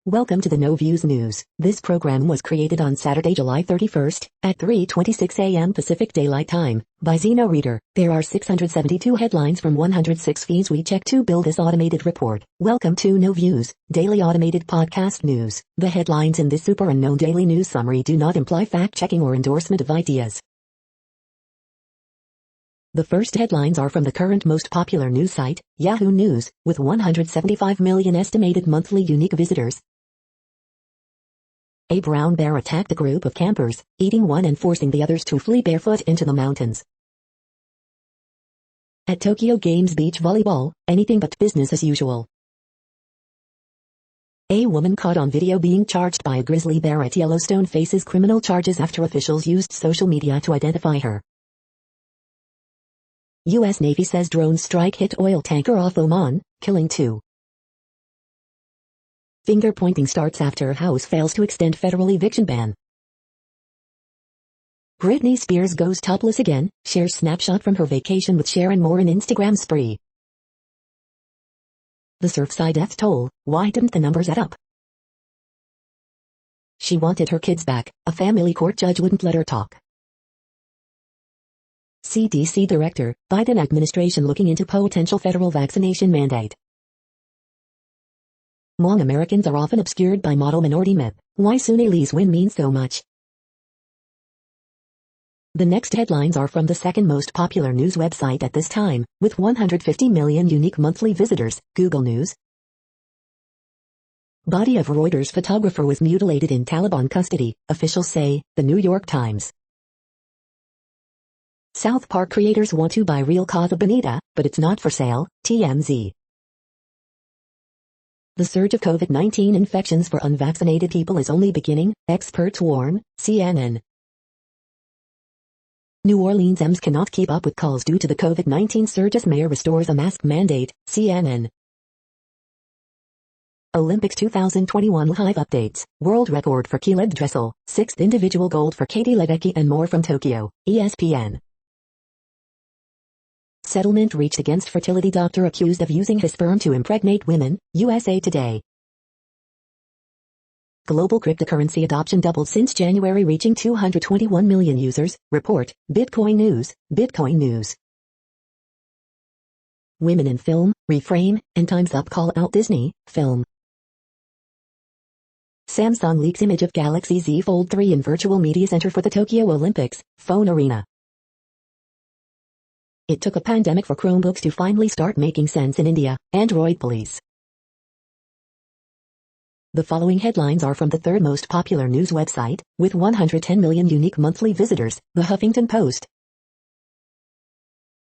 Welcome to the No Views News. This program was created on Saturday, July 31st, at 3:26 a.m. Pacific Daylight Time, by Zeno Reader. There are 672 headlines from 106 feeds we check to build this automated report. Welcome to No Views, daily automated podcast news. The headlines in this super unknown daily news summary do not imply fact-checking or endorsement of ideas. The first headlines are from the current most popular news site, Yahoo News, with 175 million estimated monthly unique visitors. A brown bear attacked a group of campers, eating one and forcing the others to flee barefoot into the mountains. At Tokyo Games beach volleyball, anything but business as usual. A woman caught on video being charged by a grizzly bear at Yellowstone faces criminal charges after officials used social media to identify her. U.S. Navy says drone strike hit oil tanker off Oman, killing 2. Finger-pointing starts after House fails to extend federal eviction ban. Britney Spears goes topless again, shares snapshot from her vacation with Sharon Moore in Instagram spree. The Surfside death toll, why didn't the numbers add up? She wanted her kids back, a family court judge wouldn't let her talk. CDC Director, Biden administration looking into potential federal vaccination mandate. Hmong Americans are often obscured by model minority myth. Why Sunni Lee's win means so much. The next headlines are from the second most popular news website at this time, with 150 million unique monthly visitors, Google News. Body of Reuters photographer was mutilated in Taliban custody, officials say, The New York Times. South Park creators want to buy Real Casa Bonita, but it's not for sale, TMZ. The surge of COVID-19 infections for unvaccinated people is only beginning, experts warn, CNN. New Orleans EMS cannot keep up with calls due to the COVID-19 surge as mayor restores a mask mandate, CNN. Olympics 2021 live updates, world record for Caleb Dressel, 6th individual gold for Katie Ledecky and more from Tokyo, ESPN. Settlement reached against fertility doctor accused of using his sperm to impregnate women, USA Today. Global cryptocurrency adoption doubled since January, reaching 221 million users, report, Bitcoin News. Women in film, reframe, and Time's Up call out Disney, film. Samsung leaks image of Galaxy Z Fold 3 in virtual media center for the Tokyo Olympics, phone arena. It took a pandemic for Chromebooks to finally start making sense in India, Android police. The following headlines are from the third most popular news website, with 110 million unique monthly visitors, The Huffington Post.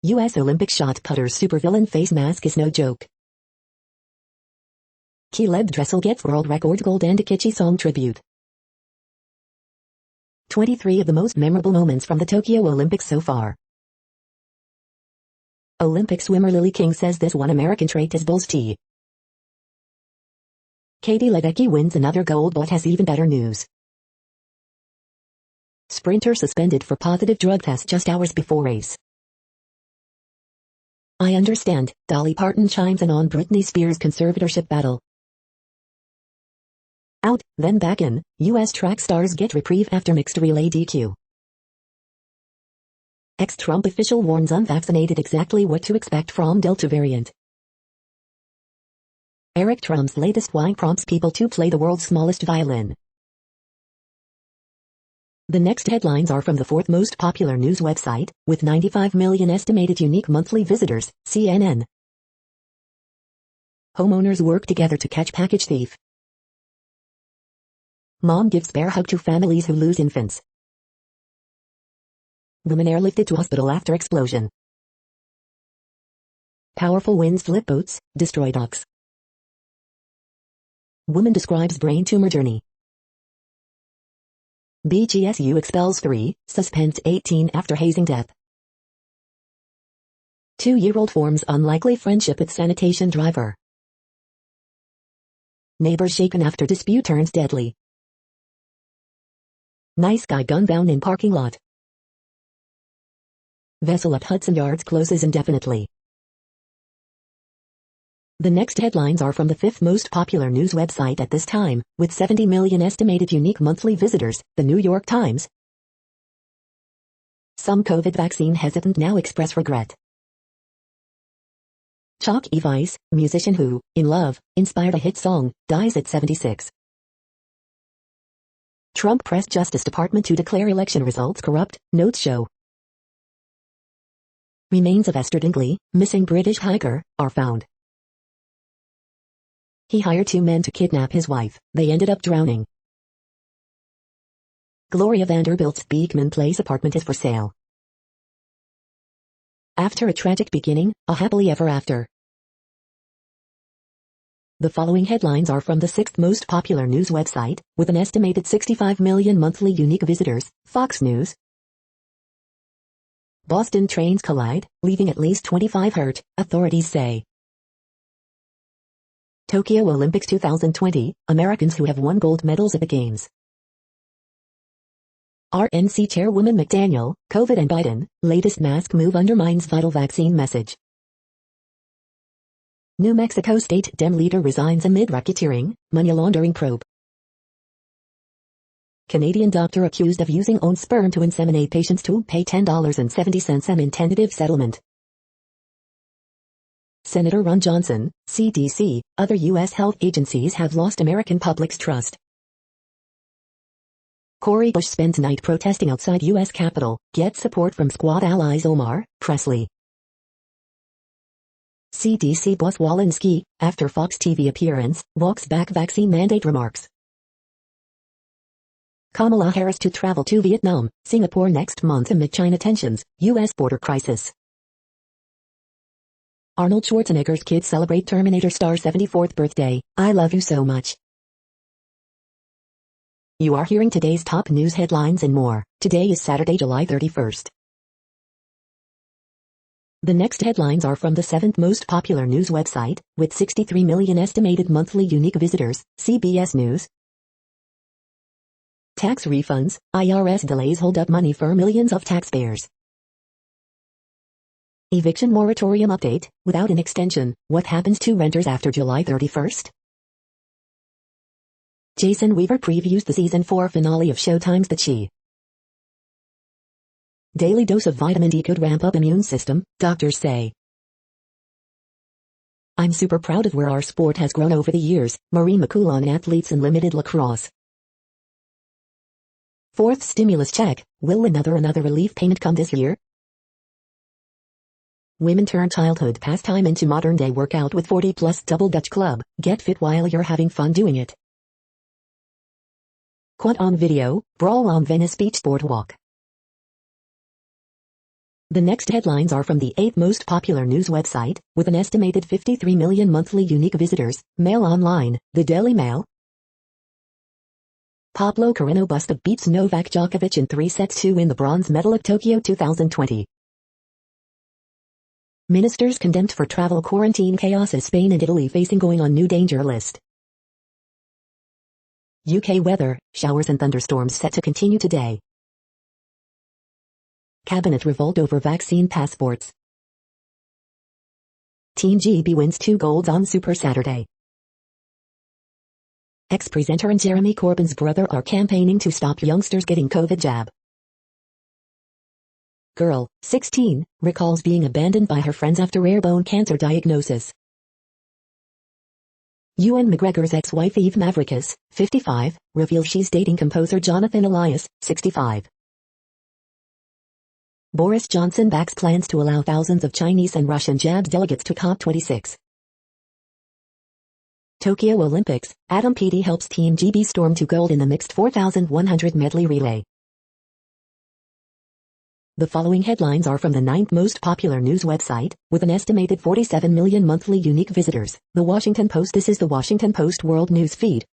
U.S. Olympic shot putter's supervillain face mask is no joke. Caleb Dressel gets world record gold and a kitschy song tribute. 23 of the most memorable moments from the Tokyo Olympics so far. Olympic swimmer Lily King says this one American trait is Bull's tea. Katie Ledecky wins another gold but has even better news. Sprinter suspended for positive drug test just hours before race. I understand, Dolly Parton chimes in on Britney Spears' conservatorship battle. Out, then back in, U.S. track stars get reprieve after mixed relay DQ. Ex-Trump official warns unvaccinated exactly what to expect from Delta variant. Eric Trump's latest wine prompts people to play the world's smallest violin. The next headlines are from the fourth most popular news website, with 95 million estimated unique monthly visitors, CNN. Homeowners work together to catch package thief. Mom gives bear hug to families who lose infants. Woman airlifted to hospital after explosion. Powerful winds flip boats, destroy docks. Woman describes brain tumor journey. BGSU expels 3, suspends 18 after hazing death. 2-year-old forms unlikely friendship with sanitation driver. Neighbors shaken after dispute turns deadly. Nice guy gunned down in parking lot. Vessel at Hudson Yards closes indefinitely. The next headlines are from the fifth most popular news website at this time, with 70 million estimated unique monthly visitors, The New York Times. Some COVID vaccine hesitant now express regret. Chalk Evice, musician who, in love, inspired a hit song, dies at 76. Trump pressed Justice Department to declare election results corrupt, notes show. Remains of Esther Dingley, missing British hiker, are found. He hired 2 men to kidnap his wife. They ended up drowning. Gloria Vanderbilt's Beekman Place apartment is for sale. After a tragic beginning, a happily ever after. The following headlines are from the 6th most popular news website, with an estimated 65 million monthly unique visitors, Fox News. Boston trains collide, leaving at least 25 hurt, authorities say. Tokyo Olympics 2020, Americans who have won gold medals at the Games. RNC Chairwoman McDaniel, COVID and Biden, latest mask move undermines vital vaccine message. New Mexico State Dem leader resigns amid racketeering, money laundering probe. Canadian doctor accused of using own sperm to inseminate patients to pay $10.70 in tentative settlement. Senator Ron Johnson, CDC, other U.S. health agencies have lost American public's trust. Cori Bush spends night protesting outside U.S. Capitol, gets support from Squad allies Omar, Presley. CDC boss Walensky, after Fox TV appearance, walks back vaccine mandate remarks. Kamala Harris to travel to Vietnam, Singapore next month amid China tensions, U.S. border crisis. Arnold Schwarzenegger's kids celebrate Terminator star's 74th birthday. I love you so much. You are hearing today's top news headlines and more. Today is Saturday, July 31st. The next headlines are from the 7th most popular news website, with 63 million estimated monthly unique visitors, CBS News. Tax refunds, IRS delays hold up money for millions of taxpayers. Eviction moratorium update, without an extension, what happens to renters after July 31st? Jason Weaver previews the season 4 finale of Showtime's The Chi. Daily dose of vitamin D could ramp up immune system, doctors say. I'm super proud of where our sport has grown over the years, Maureen McCool on athletes in limited lacrosse. 4th stimulus check, will another relief payment come this year? Women turn childhood pastime into modern-day workout with 40-plus Double Dutch Club. Get fit while you're having fun doing it. Caught on video, brawl on Venice Beach boardwalk. The next headlines are from the 8th most popular news website, with an estimated 53 million monthly unique visitors, Mail Online, the Daily Mail. Pablo Carreño Busta beats Novak Djokovic in 3 sets to win the bronze medal at Tokyo 2020. Ministers condemned for travel quarantine chaos as Spain and Italy facing going on new danger list. UK weather, showers and thunderstorms set to continue today. Cabinet revolt over vaccine passports. Team GB wins 2 golds on Super Saturday. Ex-presenter and Jeremy Corbyn's brother are campaigning to stop youngsters getting COVID jab. Girl, 16, recalls being abandoned by her friends after rare bone cancer diagnosis. Ewan McGregor's ex-wife Eve Mavrikis, 55, reveals she's dating composer Jonathan Elias, 65. Boris Johnson backs plans to allow thousands of Chinese and Russian jabs delegates to COP26. Tokyo Olympics, Adam Peaty helps Team GB storm to gold in the mixed 4,100 medley relay. The following headlines are from the 9th most popular news website, with an estimated 47 million monthly unique visitors, The Washington Post. This is The Washington Post World News Feed.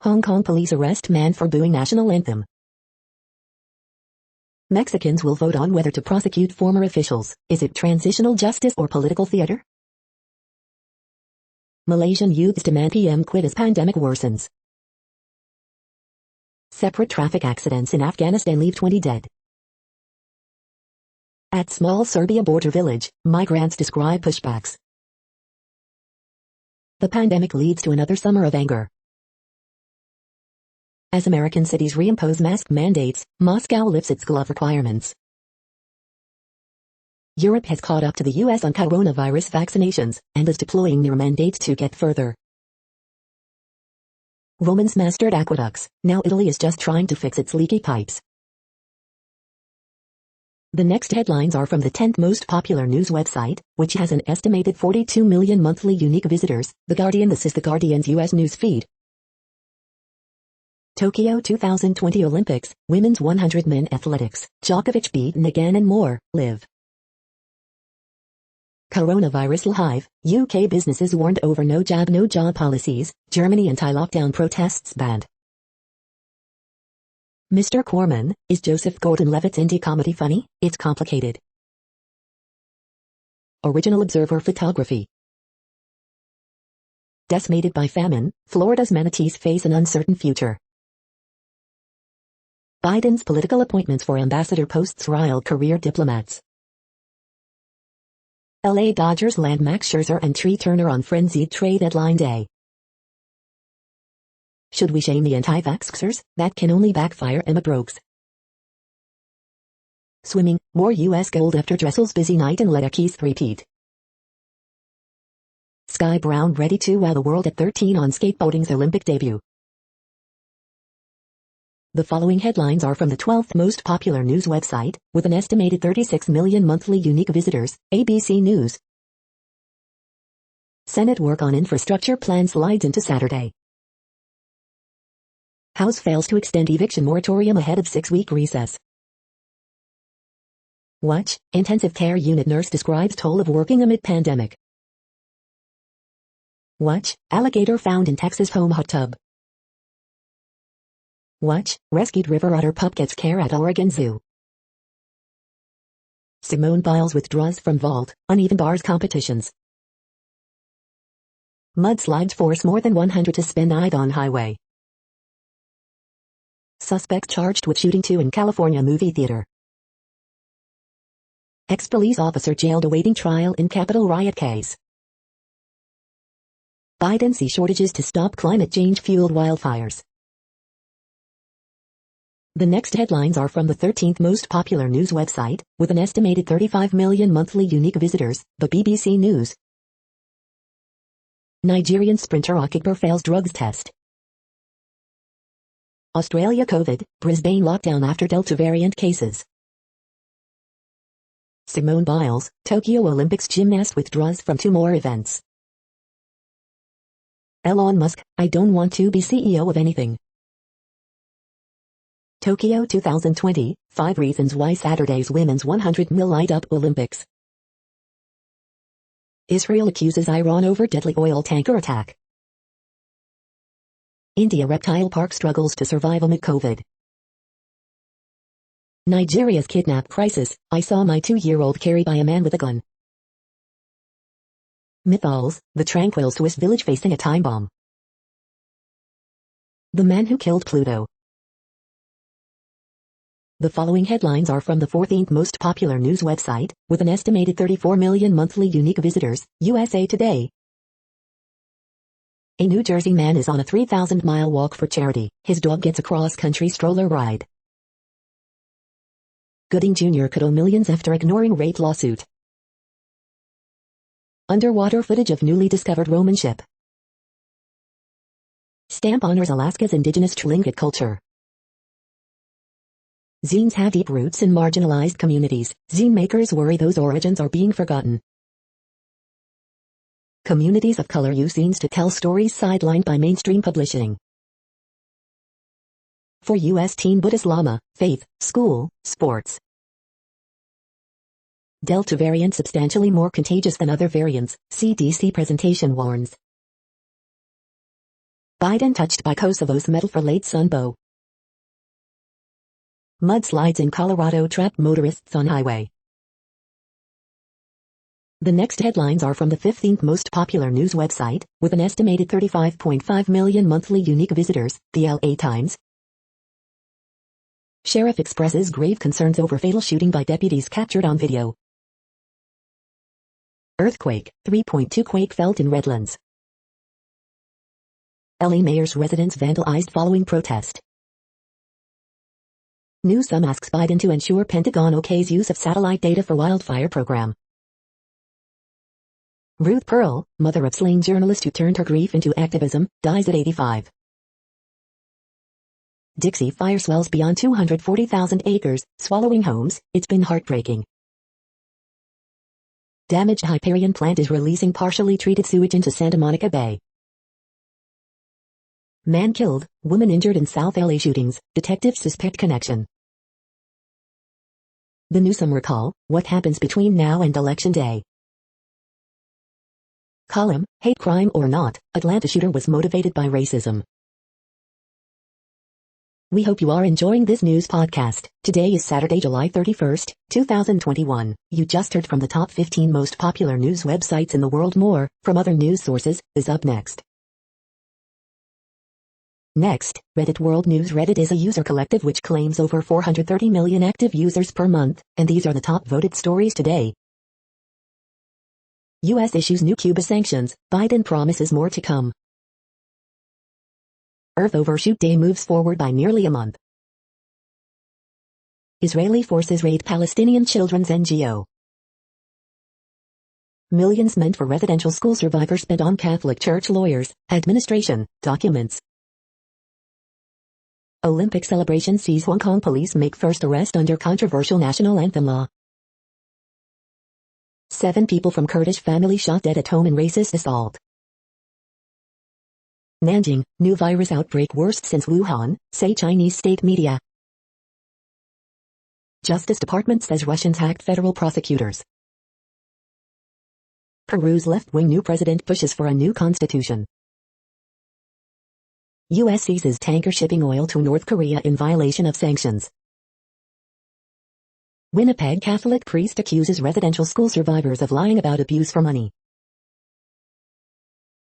Hong Kong police arrest man for booing national anthem. Mexicans will vote on whether to prosecute former officials. Is it transitional justice or political theater? Malaysian youths demand PM quit as pandemic worsens. Separate traffic accidents in Afghanistan leave 20 dead. At small Serbia border village, migrants describe pushbacks. The pandemic leads to another summer of anger. As American cities reimpose mask mandates, Moscow lifts its glove requirements. Europe has caught up to the US on coronavirus vaccinations, and is deploying near mandates to get further. Romans mastered aqueducts, now Italy is just trying to fix its leaky pipes. The next headlines are from the 10th most popular news website, which has an estimated 42 million monthly unique visitors, The Guardian. This is The Guardian's US news feed. Tokyo 2020 Olympics, Women's 100 Men Athletics, Djokovic beaten again and more, live. Coronavirus live, UK businesses warned over no jab no job policies, Germany anti-lockdown protests banned. Mr. Corman, is Joseph Gordon-Levitt's indie comedy funny? It's complicated. Original Observer Photography. Decimated by famine, Florida's manatees face an uncertain future. Biden's political appointments for ambassador posts rile career diplomats. LA Dodgers land Max Scherzer and Tree Turner on frenzied trade deadline day. Should we shame the anti-vaxxers? That can only backfire. Emma Brooks. Swimming, more U.S. gold after Dressel's busy night in Letterken's three-peat. Sky Brown ready to wow the world at 13 on skateboarding's Olympic debut. The following headlines are from the 12th most popular news website, with an estimated 36 million monthly unique visitors, ABC News. Senate work on infrastructure plan slides into Saturday. House fails to extend eviction moratorium ahead of 6-week recess. Watch, intensive care unit nurse describes toll of working amid pandemic. Watch, alligator found in Texas home hot tub. Watch, rescued river otter pup gets care at Oregon Zoo. Simone Biles withdraws from vault, uneven bars competitions. Mudslides force more than 100 to spend night on highway. Suspect charged with shooting 2 in California movie theater. Ex-police officer jailed awaiting trial in Capitol riot case. Biden sees shortages to stop climate change-fueled wildfires. The next headlines are from the 13th most popular news website, with an estimated 35 million monthly unique visitors, the BBC News. Nigerian sprinter Okigbo fails drugs test. Australia COVID, Brisbane lockdown after Delta variant cases. Simone Biles, Tokyo Olympics gymnast withdraws from 2 more events. Elon Musk, I don't want to be CEO of anything. Tokyo 2020, 5 reasons why Saturday's women's 100 mil light up Olympics. Israel accuses Iran over deadly oil tanker attack. India reptile park struggles to survive amid COVID. Nigeria's kidnap crisis, I saw my 2-year-old carried by a man with a gun. Mythols, the tranquil Swiss village facing a time bomb. The man who killed Pluto. The following headlines are from the 14th most popular news website, with an estimated 34 million monthly unique visitors, USA Today. A New Jersey man is on a 3,000-mile walk for charity. His dog gets a cross-country stroller ride. Gooding Jr. could owe millions after ignoring rape lawsuit. Underwater footage of newly discovered Roman ship. Stamp honors Alaska's indigenous Tlingit culture. Zines have deep roots in marginalized communities. Zine makers worry those origins are being forgotten. Communities of color use zines to tell stories sidelined by mainstream publishing. For U.S. teen Buddhist Lama, faith, school, sports. Delta variant substantially more contagious than other variants, CDC presentation warns. Biden touched by Kosovo's medal for late son Bo. Mudslides in Colorado trap motorists on highway. The next headlines are from the 15th most popular news website, with an estimated 35.5 million monthly unique visitors, the LA Times. Sheriff expresses grave concerns over fatal shooting by deputies captured on video. Earthquake, 3.2 quake felt in Redlands. LA mayor's residence vandalized following protest. Newsom asks Biden to ensure Pentagon okays use of satellite data for wildfire program. Ruth Pearl, mother of slain journalist who turned her grief into activism, dies at 85. Dixie fire swells beyond 240,000 acres, swallowing homes. It's been heartbreaking. Damaged Hyperion plant is releasing partially treated sewage into Santa Monica Bay. Man killed, woman injured in South LA shootings, detectives suspect connection. The Newsom recall, what happens between now and Election Day? Column, hate crime or not, Atlanta shooter was motivated by racism. We hope you are enjoying this news podcast. Today is Saturday, July 31st, 2021. You just heard from the top 15 most popular news websites in the world. More, from other news sources, is up next. Next, Reddit World News. Reddit is a user collective which claims over 430 million active users per month, and these are the top voted stories today. U.S. issues new Cuba sanctions, Biden promises more to come. Earth Overshoot Day moves forward by nearly a month. Israeli forces raid Palestinian children's NGO. Millions meant for residential school survivors spent on Catholic Church lawyers, administration, documents. Olympic celebration sees Hong Kong police make first arrest under controversial national anthem law. 7 people from Kurdish family shot dead at home in racist assault. Nanjing, new virus outbreak worst since Wuhan, say Chinese state media. Justice Department says Russians hacked federal prosecutors. Peru's left-wing new president pushes for a new constitution. U.S. seizes tanker shipping oil to North Korea in violation of sanctions. Winnipeg Catholic priest accuses residential school survivors of lying about abuse for money.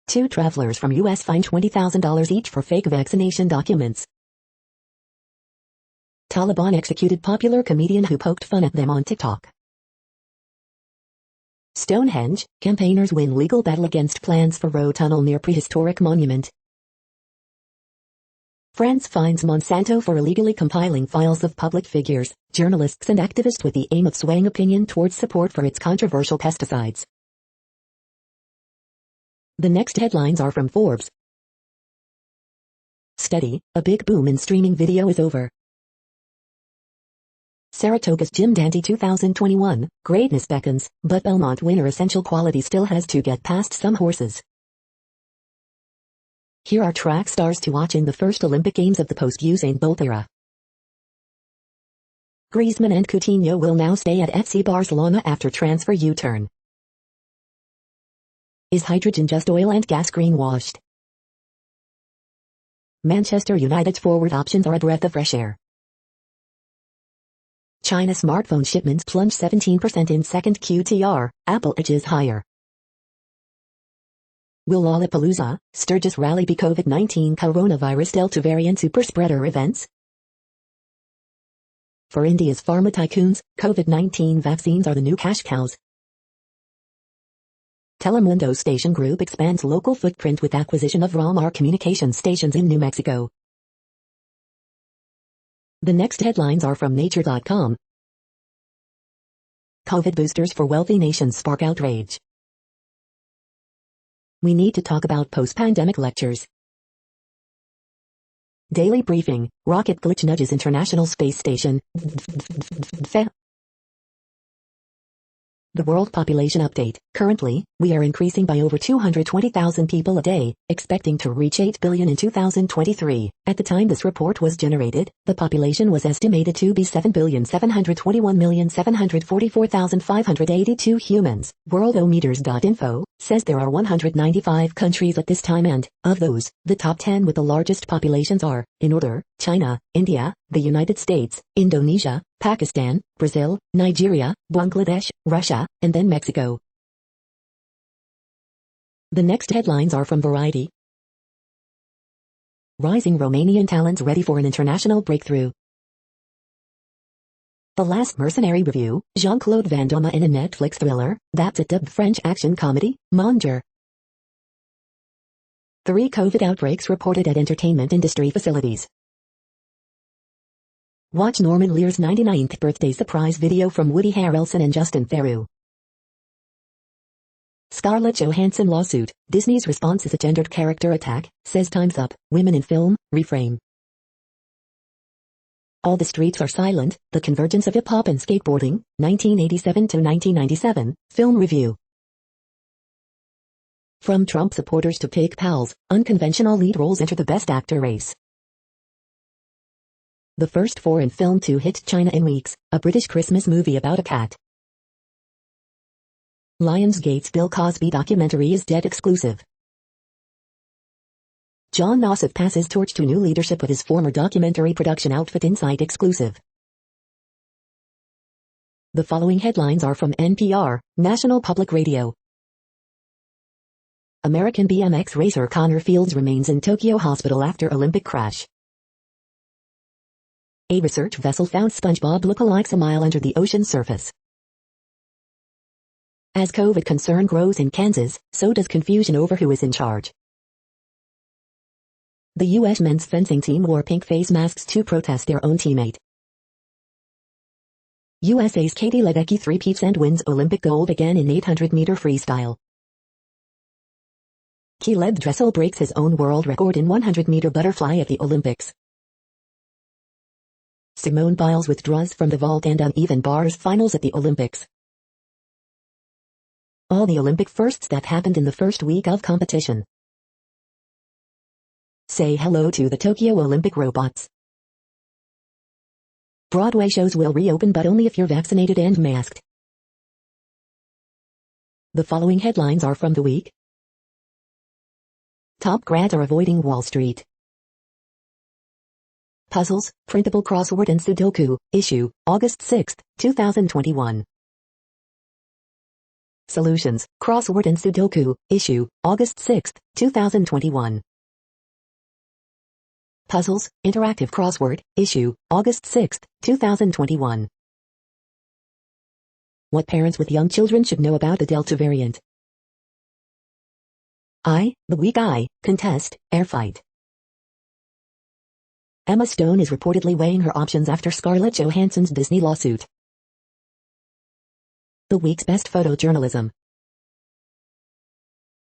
2 travelers from U.S. fined $20,000 each for fake vaccination documents. Taliban executed popular comedian who poked fun at them on TikTok. Stonehenge, campaigners win legal battle against plans for road tunnel near prehistoric monument. France fines Monsanto for illegally compiling files of public figures, journalists and activists with the aim of swaying opinion towards support for its controversial pesticides. The next headlines are from Forbes. Study, a big boom in streaming video is over. Saratoga's Jim Dandy 2021, greatness beckons, but Belmont winner essential quality still has to get past some horses. Here are track stars to watch in the first Olympic Games of the post-Usain Bolt era. Griezmann and Coutinho will now stay at FC Barcelona after transfer U-turn. Is hydrogen just oil and gas greenwashed? Manchester United's forward options are a breath of fresh air. China smartphone shipments plunge 17% in second QTR, Apple edges higher. Will Lollapalooza, Sturgis rally be COVID-19 coronavirus Delta variant super spreader events? For India's pharma tycoons, COVID-19 vaccines are the new cash cows. Telemundo Station Group expands local footprint with acquisition of Ramar Communications stations in New Mexico. The next headlines are from Nature.com. COVID boosters for wealthy nations spark outrage. We need to talk about post-pandemic lectures. Daily briefing, rocket glitch nudges International Space Station. The World Population Update. Currently, we are increasing by over 220,000 people a day, expecting to reach 8 billion in 2023. At the time this report was generated, the population was estimated to be 7,721,744,582 humans. Worldometers.info says there are 195 countries at this time and, of those, the top 10 with the largest populations are, in order, China, India, the United States, Indonesia, Pakistan, Brazil, Nigeria, Bangladesh, Russia, and then Mexico. The next headlines are from Variety. Rising Romanian talents ready for an international breakthrough. The Last Mercenary Review, Jean-Claude Van Damme in a Netflix thriller, that's a dubbed French action comedy, Manger. 3 COVID outbreaks reported at entertainment industry facilities. Watch Norman Lear's 99th birthday surprise video from Woody Harrelson and Justin Theroux. Scarlett Johansson lawsuit, Disney's response is a gendered character attack, says Time's Up, Women in Film, Reframe. All the Streets Are Silent, The Convergence of Hip Hop and Skateboarding, 1987 to 1997, Film Review. From Trump supporters to fake pals, unconventional lead roles enter the Best Actor race. The first foreign film to hit China in weeks, a British Christmas movie about a cat. Lionsgate's Bill Cosby documentary is dead exclusive. John Nosseff passes torch to new leadership of his former documentary production outfit Insight exclusive. The following headlines are from NPR, National Public Radio. American BMX racer Connor Fields remains in Tokyo hospital after Olympic crash. A research vessel found SpongeBob lookalikes a mile under the ocean's surface. As COVID concern grows in Kansas, so does confusion over who is in charge. The U.S. men's fencing team wore pink face masks to protest their own teammate. USA's Katie Ledecky three-peats and wins Olympic gold again in 800-meter freestyle. Caleb Dressel breaks his own world record in 100-meter butterfly at the Olympics. Simone Biles withdraws from the vault and uneven bars finals at the Olympics. All the Olympic firsts that happened in the first week of competition. Say hello to the Tokyo Olympic robots. Broadway shows will reopen but only if you're vaccinated and masked. The following headlines are from The Week. Top grads are avoiding Wall Street. Puzzles, Printable Crossword and Sudoku, issue, August 6, 2021. Solutions, Crossword and Sudoku, issue, August 6, 2021. Puzzles, Interactive Crossword, issue, August 6, 2021. What parents with young children should know about the Delta variant. The Week contest, air fight. Emma Stone is reportedly weighing her options after Scarlett Johansson's Disney lawsuit. The week's best photojournalism.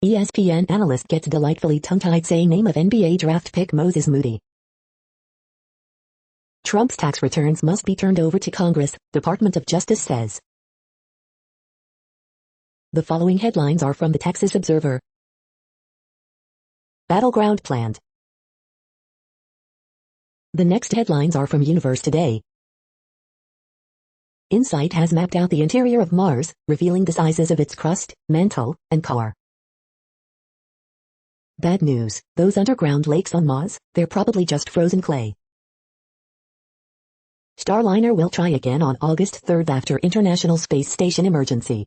ESPN analyst gets delightfully tongue-tied saying name of NBA draft pick Moses Moody. Trump's tax returns must be turned over to Congress, Department of Justice says. The following headlines are from the Texas Observer. Battleground planned. The next headlines are from Universe Today. InSight has mapped out the interior of Mars, revealing the sizes of its crust, mantle, and core. Bad news, those underground lakes on Mars, they're probably just frozen clay. Starliner will try again on August 3 after International Space Station emergency.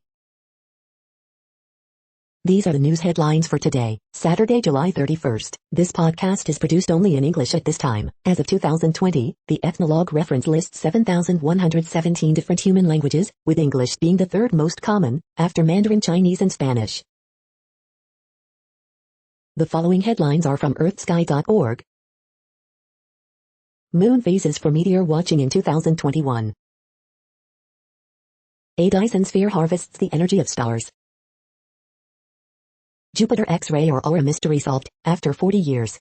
These are the news headlines for today, Saturday, July 31st. This podcast is produced only in English at this time. As of 2020, the Ethnologue reference lists 7,117 different human languages, with English being the third most common, after Mandarin Chinese and Spanish. The following headlines are from earthsky.org. Moon phases for meteor watching in 2021. A Dyson sphere harvests the energy of stars. Jupiter X-ray or aura mystery solved, after 40 years.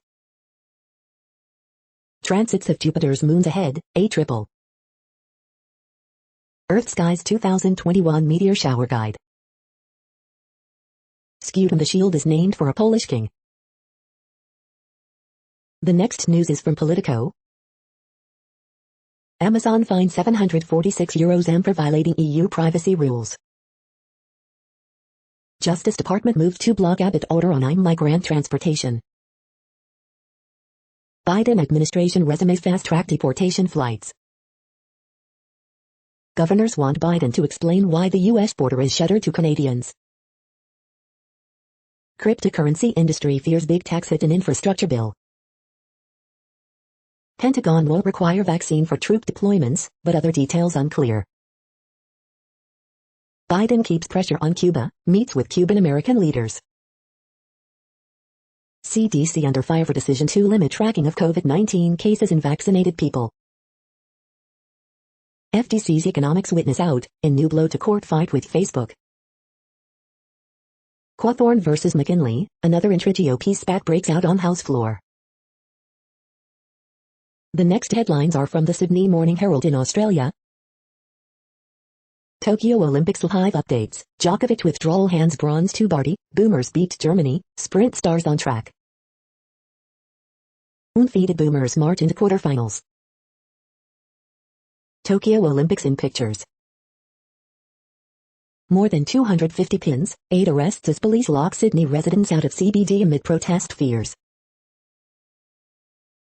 Transits of Jupiter's moons ahead, a triple. EarthSky's 2021 Meteor Shower Guide. Skewed the Shield is named for a Polish king. The next news is from Politico. Amazon fined €746 for violating EU privacy rules. Justice Department moved to block Abbott order on migrant transportation. Biden administration resumes fast-track deportation flights. Governors want Biden to explain why the U.S. border is shuttered to Canadians. Cryptocurrency industry fears big tax hit in infrastructure bill. Pentagon will require vaccine for troop deployments, but other details unclear. Biden keeps pressure on Cuba, meets with Cuban-American leaders. CDC under fire for decision to limit tracking of COVID-19 cases in vaccinated people. FTC's economics witness out in new blow to court fight with Facebook. Cawthorn versus McKinley, another intra-GOP spat breaks out on House floor. The next headlines are from the Sydney Morning Herald in Australia. Tokyo Olympics live updates. Djokovic withdrawal hands bronze to Barty. Boomers beat Germany. Sprint stars on track. Undefeated Boomers march into quarterfinals. Tokyo Olympics in pictures. More than 250 pins, 8 arrests as police lock Sydney residents out of CBD amid protest fears.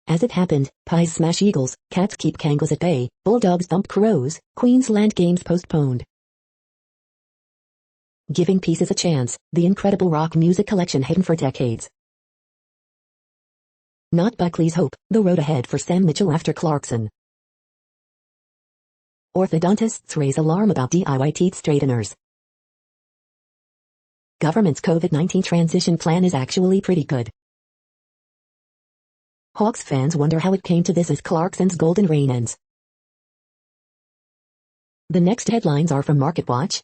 As it happened, pies smash eagles, cats keep kangaroos at bay, bulldogs thump crows, Queensland Games postponed. Giving pieces a chance, the incredible rock music collection hidden for decades. Not Buckley's hope, the road ahead for Sam Mitchell after Clarkson. Orthodontists raise alarm about DIY teeth straighteners. Government's COVID-19 transition plan is actually pretty good. Hawks fans wonder how it came to this as Clarkson's golden reign ends. The next headlines are from MarketWatch.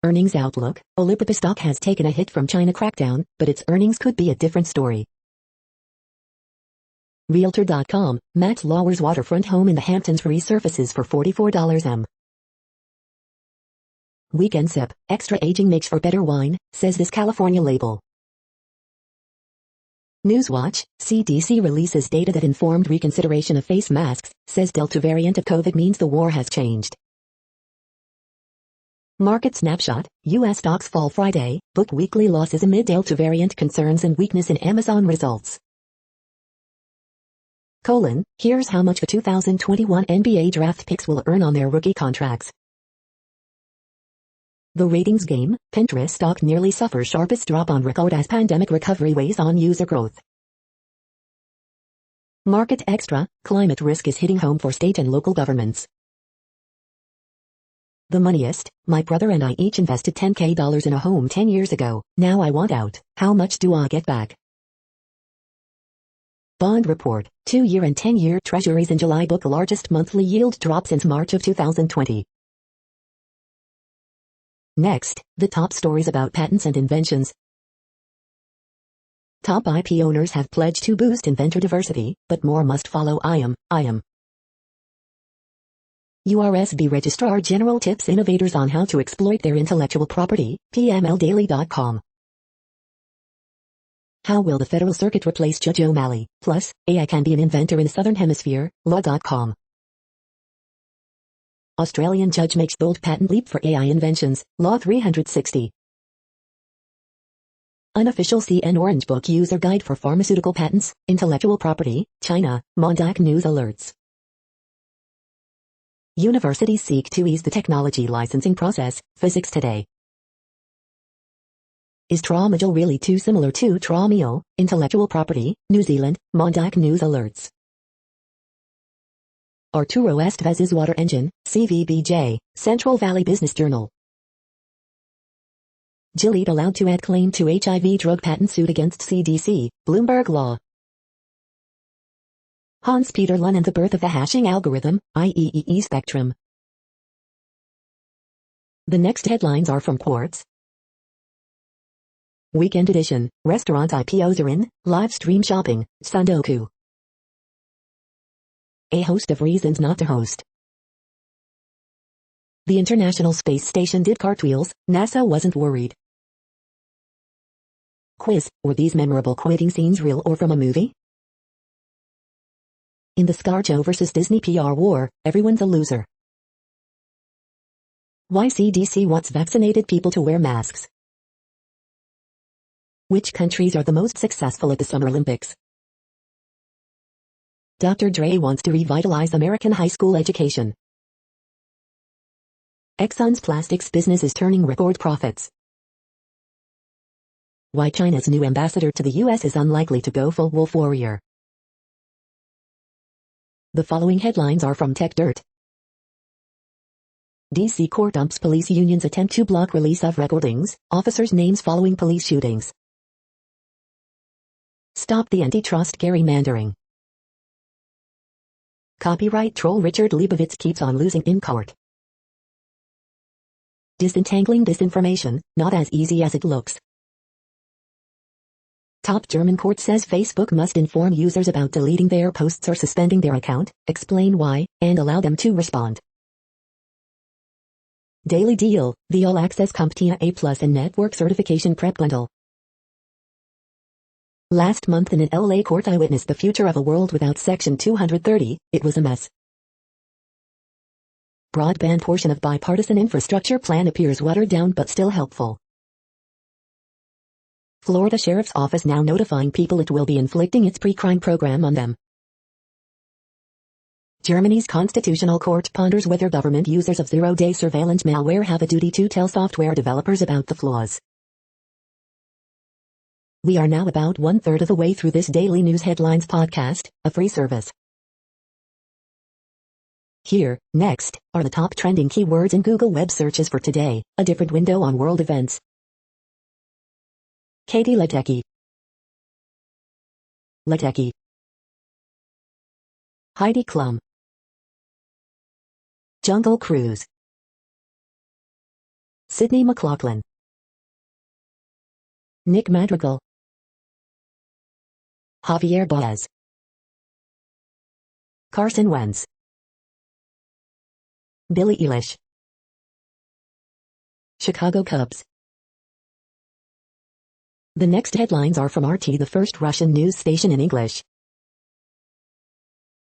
Earnings outlook. Alibaba stock has taken a hit from China crackdown, but its earnings could be a different story. Realtor.com. Max Lauer's waterfront home in the Hamptons resurfaces for $44 m. Weekend sip. Extra aging makes for better wine, says this California label. Newswatch. CDC releases data that informed reconsideration of face masks, says Delta variant of COVID means the war has changed. Market snapshot. U.S. stocks fall Friday, book weekly losses amid Delta variant concerns and weakness in Amazon results. Here's how much the 2021 NBA draft picks will earn on their rookie contracts. The ratings game. Pinterest stock nearly suffers sharpest drop on record as pandemic recovery weighs on user growth. Market Extra. Climate risk is hitting home for state and local governments. The Moneyest. My brother and I each invested $10,000 in a home 10 years ago. Now I want out. How much do I get back? Bond Report. 2-year and 10-year treasuries in July book largest monthly yield drop since March of 2020. Next, the top stories about patents and inventions. Top IP owners have pledged to boost inventor diversity, but more must follow. IAM. URSB Registrar General tips innovators on how to exploit their intellectual property. PMLDaily.com. How will the Federal Circuit replace Judge O'Malley? Plus, AI can be an inventor in the Southern Hemisphere. Law.com. Australian judge makes bold patent leap for AI inventions. Law 360. Unofficial CN Orange Book user guide for pharmaceutical patents, intellectual property, China, Mondac News alerts. Universities seek to ease the technology licensing process. Physics Today. Is Traumagel really too similar to Traumeo? Intellectual property, New Zealand, Mondac News alerts. Arturo Estevez's water engine, CVBJ, Central Valley Business Journal. Gilead allowed to add claim to HIV drug patent suit against CDC, Bloomberg Law. Hans-Peter Lund and the birth of the hashing algorithm, IEEE Spectrum. The next headlines are from Quartz. Weekend edition. Restaurant IPOs are in. Live stream shopping. Sandoku. A host of reasons not to host. The International Space Station did cartwheels. NASA wasn't worried. Quiz. Were these memorable quitting scenes real or from a movie? In the ScarJo vs. Disney PR war, everyone's a loser. Why CDC wants vaccinated people to wear masks. Which countries are the most successful at the Summer Olympics? Dr. Dre wants to revitalize American high school education. Exxon's plastics business is turning record profits. Why China's new ambassador to the U.S. is unlikely to go full wolf warrior. The following headlines are from TechDirt. D.C. court dumps police union's attempt to block release of recordings, officers' names following police shootings. Stop the antitrust gerrymandering. Copyright troll Richard Leibowitz keeps on losing in court. Disentangling disinformation, not as easy as it looks. Top German court says Facebook must inform users about deleting their posts or suspending their account, explain why, and allow them to respond. Daily Deal, the all-access CompTIA A+ and network certification prep bundle. Last month in an LA court I witnessed the future of a world without Section 230, it was a mess. Broadband portion of bipartisan infrastructure plan appears watered down but still helpful. Florida Sheriff's Office now notifying people it will be inflicting its pre-crime program on them. Germany's Constitutional Court ponders whether government users of zero-day surveillance malware have a duty to tell software developers about the flaws. We are now about 1/3 of the way through this daily news headlines podcast, a free service. Here, next, are the top trending keywords in Google web searches for today, a different window on world events. Katie Ledecky. Ledecky. Heidi Klum. Jungle Cruise. Sydney McLaughlin. Nick Madrigal. Javier Baez. Carson Wentz. Billie Eilish. Chicago Cubs. The next headlines are from RT, the first Russian news station in English.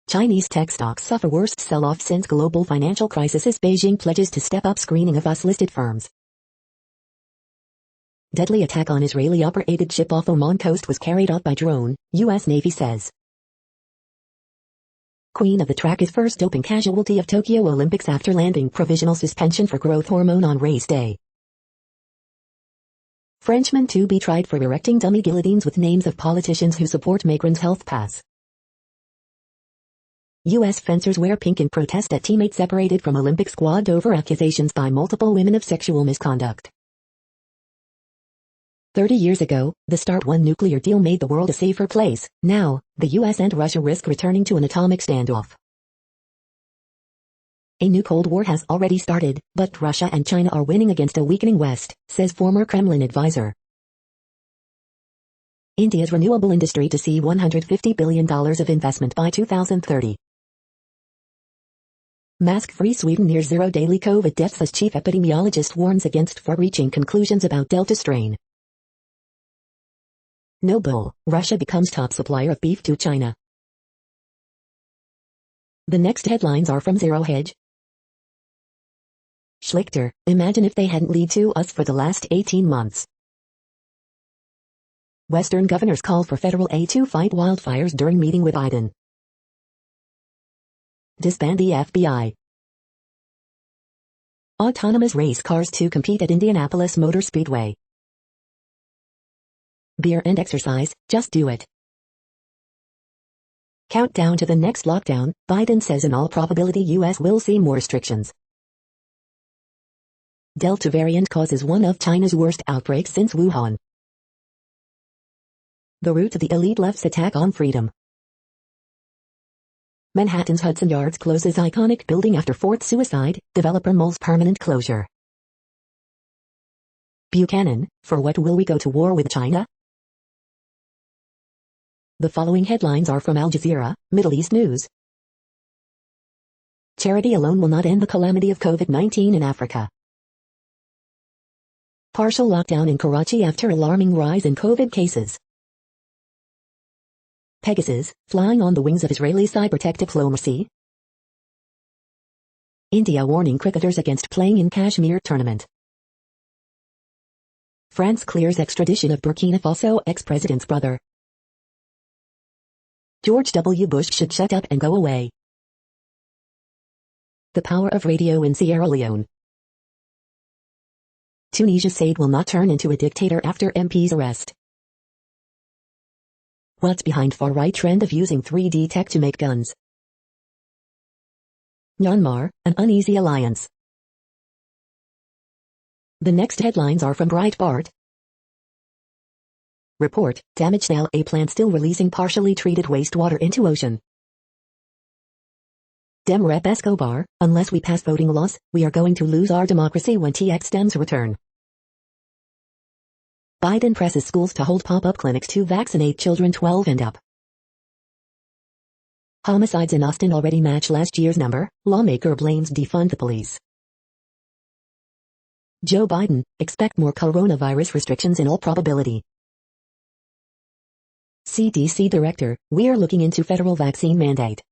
Chinese tech stocks suffer worst sell-off since global financial crisis as Beijing pledges to step up screening of US-listed firms. Deadly attack on Israeli-operated ship off Oman coast was carried out by drone, U.S. Navy says. Queen of the Track is first doping casualty of Tokyo Olympics after landing provisional suspension for growth hormone on race day. Frenchman to be tried for erecting dummy guillotines with names of politicians who support Macron's health pass. U.S. fencers wear pink in protest at teammate separated from Olympic squad over accusations by multiple women of sexual misconduct. 30 years ago, the START 1 nuclear deal made the world a safer place. Now, the U.S. and Russia risk returning to an atomic standoff. A new Cold War has already started, but Russia and China are winning against a weakening West, says former Kremlin advisor. India's renewable industry to see $150 billion of investment by 2030. Mask-free Sweden near zero daily COVID deaths as chief epidemiologist warns against far-reaching conclusions about Delta strain. No bull, Russia becomes top supplier of beef to China. The next headlines are from Zero Hedge. Schlichter, imagine if they hadn't lied to us for the last 18 months. Western governors call for federal aid to fight wildfires during meeting with Biden. Disband the FBI. Autonomous race cars to compete at Indianapolis Motor Speedway. Beer and exercise, just do it. Countdown to the next lockdown, Biden says in all probability US will see more restrictions. Delta variant causes one of China's worst outbreaks since Wuhan. The root of the elite left's attack on freedom. Manhattan's Hudson Yards closes iconic building after fourth suicide, developer mulls permanent closure. Buchanan, for what will we go to war with China? The following headlines are from Al Jazeera, Middle East News. Charity alone will not end the calamity of COVID-19 in Africa. Partial lockdown in Karachi after alarming rise in COVID cases. Pegasus, flying on the wings of Israeli cyber-tech diplomacy. India warning cricketers against playing in Kashmir tournament. France clears extradition of Burkina Faso ex-president's brother. George W. Bush should shut up and go away. The power of radio in Sierra Leone. Tunisia Said will not turn into a dictator after MP's arrest. What's behind far-right trend of using 3D tech to make guns? Myanmar, an uneasy alliance. The next headlines are from Breitbart. Report, damaged LA plant still releasing partially treated wastewater into ocean. Dem Rep Escobar, unless we pass voting laws, we are going to lose our democracy when TX Dems return. Biden presses schools to hold pop-up clinics to vaccinate children 12 and up. Homicides in Austin already match last year's number, lawmaker blames defund the police. Joe Biden, expect more coronavirus restrictions in all probability. CDC Director, we're looking into federal vaccine mandate.